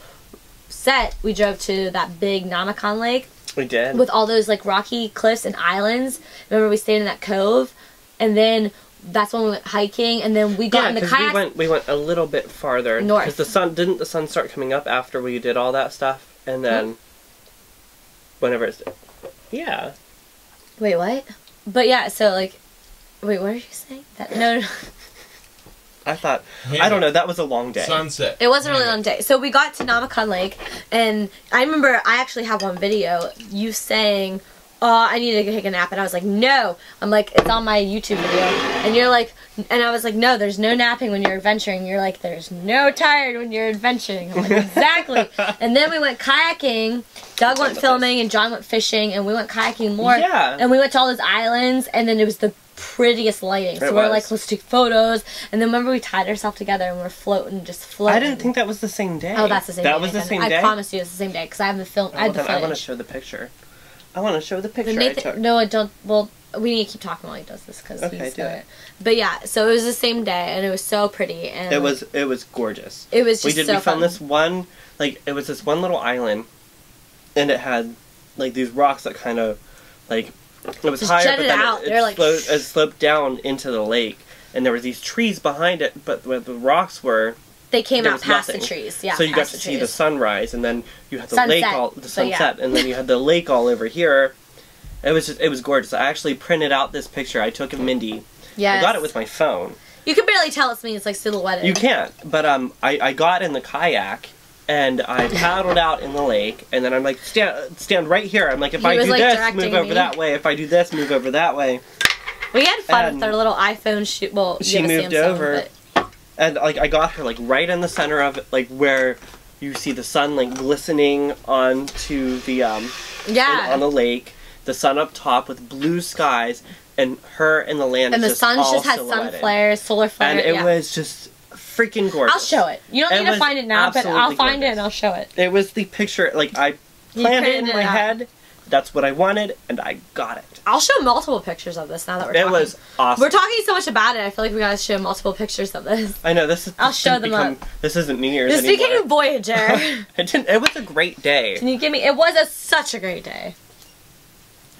set. We drove to that big Namakan lake. We did. With all those like rocky cliffs and islands. Remember we stayed in that cove, and then that's when we went hiking, and then we got in the kayak. We went a little bit farther north because the sun start coming up after we did all that stuff, and then whenever it's Wait, what? But yeah, so like, wait, what are you saying? No. I thought, I don't know, that was a long day. Sunset. It was a really long day. So we got to Namakan Lake, and I remember I actually have one video, you saying, oh, I need to take a nap, and I was like, no. I'm like, it's on my YouTube video, and you're like, and I was like, no, there's no napping when you're adventuring. You're like, there's no tired when you're adventuring. I'm like, exactly. And then we went kayaking. Doug went filming, and John went fishing, and we went kayaking more. Yeah. And we went to all those islands, and then it was the prettiest lighting. So we're like, let's take photos. And then remember we tied ourselves together, and we're floating. I didn't think that was the same day. Oh, that's the same day. That was the same day? I promise you it's the same day, because I have the film. I have the footage. I want to show the picture. I want to show the picture Nathan, I took. No, I don't. Well, we need to keep talking while he does this because he's doing it. But yeah, so it was the same day, and it was so pretty. And it was gorgeous. It was just we found this one, like, it was this one little island, and it had, like, these rocks that kind of, like, it was just higher, but then it sloped down into the lake, and there were these trees behind it, but where the rocks were, they came out past the trees. Yeah, so you got to see the sunrise, and then you had the lake sunset, and then you had the lake all over here. It was gorgeous. I actually printed out this picture. I took of Mindy. Yes. I got it with my phone. You can barely tell it's me. It's like silhouetted. You can't. But I got in the kayak, and I paddled out in the lake, and then I'm like, stand right here. I'm like, if I do this, move over that way. If I do this, move over that way. We had fun with our little iPhone shoot. Well, she moved over. And, like, I got her, like, right in the center of it, like, where you see the sun, like, glistening onto the, on the lake. The sun up top with blue skies, and her and the land and is just all And the sun just had sun flares, solar flares. And it was just freaking gorgeous. I'll show it. You don't need to find it now, but I'll find it and I'll show it. It was the picture, like, I planned it in my head, That's what I wanted, and I got it. I'll show multiple pictures of this now that we're talking. It was awesome. We're talking so much about it, I feel like we gotta show multiple pictures of this. I know, this is... I'll show them up. This isn't New Year's anymore. Speaking of Voyager... It was a great day. Can you give me... It was such a great day.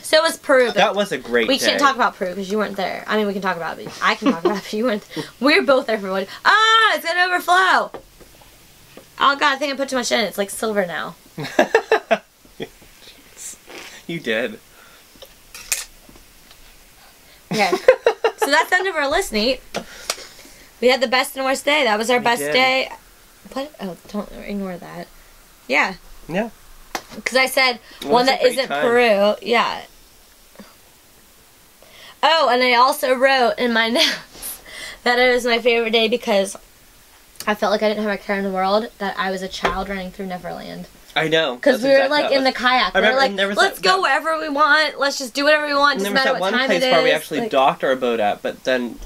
So was Peru. That was a great day. We can't talk about Peru because you weren't there. I mean, we can talk about it. I can talk about it, but you weren't. We were both there for one. Ah, it's gonna overflow. Oh god, I think I put too much in. It's like silver now. You did. Okay. So that's the end of our list, Nate. We had the best and worst day. That was our best day. What? Oh, don't ignore that. Yeah. Yeah. Because I said one that isn't Peru. Yeah. Oh, and I also wrote in my notes that it was my favorite day because I felt like I didn't have a care in the world, that I was a child running through Neverland. I know. Because we were like in the kayak. We were like, let's go wherever we want. Let's just do whatever we want. Doesn't matter what time it is. There was that one place where we actually docked our boat at, but then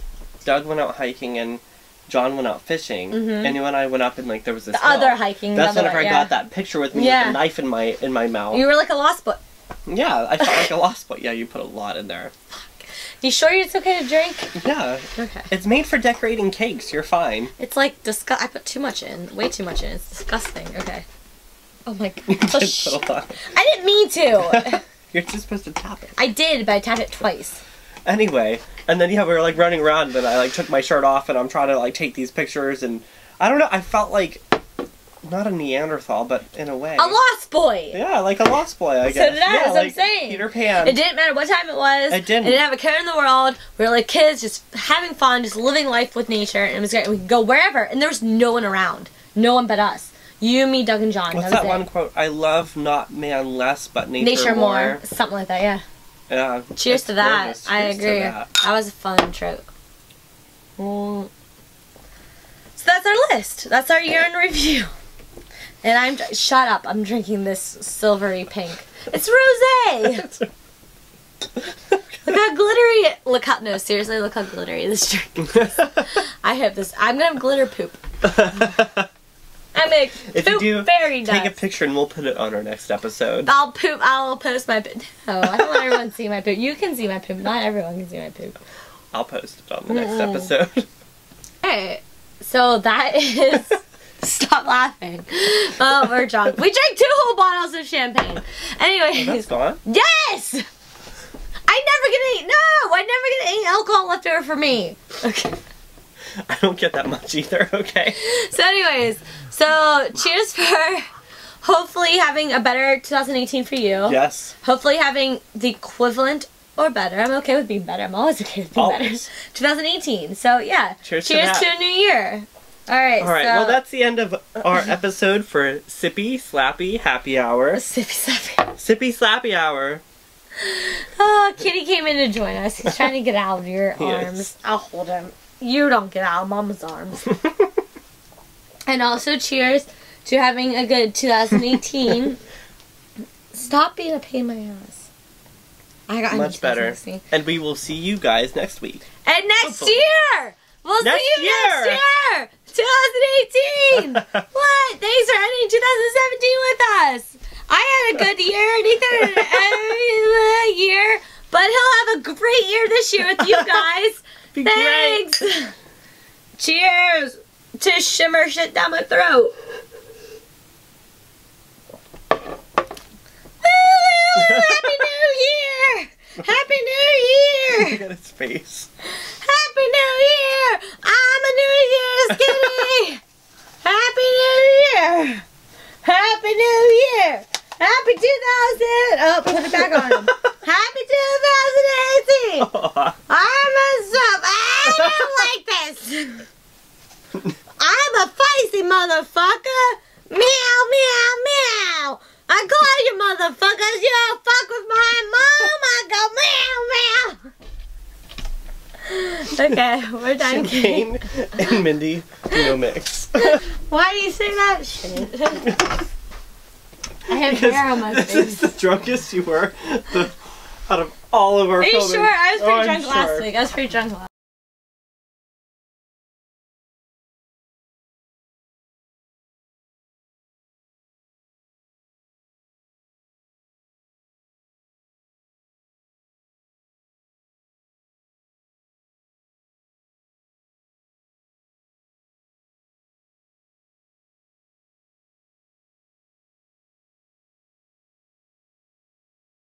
Doug went out hiking and John went out fishing, and you and I went up and like there was this other hiking. That's whenever I got that picture with me with a knife in my mouth. You were like a lost boy. Yeah, I felt like a lost boy. Yeah, you put a lot in there. You sure it's okay to drink? Yeah. Okay. It's made for decorating cakes. You're fine. It's like I put too much in. Way too much in. It's disgusting. Okay. Oh my god. You did put a lot. I didn't mean to. You're just supposed to tap it. I did, but I tapped it twice. Anyway, and then we were like running around, and I like took my shirt off, and I'm trying to like take these pictures, and I don't know. I felt like not a Neanderthal, but in a way, a lost boy. Yeah, like a lost boy. I guess. So that's what I'm saying. Peter Pan. It didn't matter what time it was. It didn't. I didn't have a care in the world. We were like kids, just having fun, just living life with nature, and it was great. We could go wherever, and there was no one around, no one but us. You, me, Doug, and John. What's that one quote? I love not man less, but nature more. Something like that, yeah. Yeah. Cheers to that. Cheers I agree. That was a fun trip. Well, so that's our list. That's our year in review. And shut up. I'm drinking this silvery pink. It's rosé. Look how glittery. Look how seriously. Look how glittery this drink is. I hope this. I'm gonna have glitter poop. I'm gonna poop fairy dust. Take a picture and we'll put it on our next episode. I'll poop. I'll post my poop. No, I don't want everyone to see my poop. You can see my poop. Not everyone can see my poop. I'll post it on the next episode. Alright. So that is... Stop laughing. Oh, we're drunk. We drank 2 whole bottles of champagne. Anyways. Oh, that's gone? Yes! I never get any alcohol left over for me. Okay. I don't get that much either, okay? So anyways, cheers for hopefully having a better 2018 for you. Yes. Hopefully having the equivalent or better. I'm okay with being better. I'm always okay with being better. 2018. So yeah. Cheers to a new year. Alright, well that's the end of our episode for Sippy-Slappy Happy Hour. Sippy-Slappy. Sippy-Slappy Hour. Oh, Kitty came in to join us. He's trying to get out of your arms. I'll hold him. You don't get out of Mama's arms. And also cheers to having a good 2018. Stop being a pain in my ass. I got much better. And we will see you guys next week. And next year! We'll see you next year! 2018! What? Thanks for ending 2017 with us! I had a good year, Nathan had a year, but he'll have a great year this year with you guys. Thanks! Great. Cheers to shimmer shit down my throat. Happy New Year! Happy New Year! Look at his face. Happy New Year! I'm a New Year's kitty! Happy New Year! Happy New Year! Happy 2000! Oh, put it back on him. Happy 2018! I messed up. I don't like this. I'm a feisty motherfucker. Meow, meow, meow. I call you motherfuckers. You don't fuck with my mom. I go meow, meow. Okay, we're done. Champagne and Mindy, mix. Why do you say that shit? I have hair on my face. This is the drunkest you were out of all of our Are you sure? I was pretty drunk last week. I was pretty drunk last week.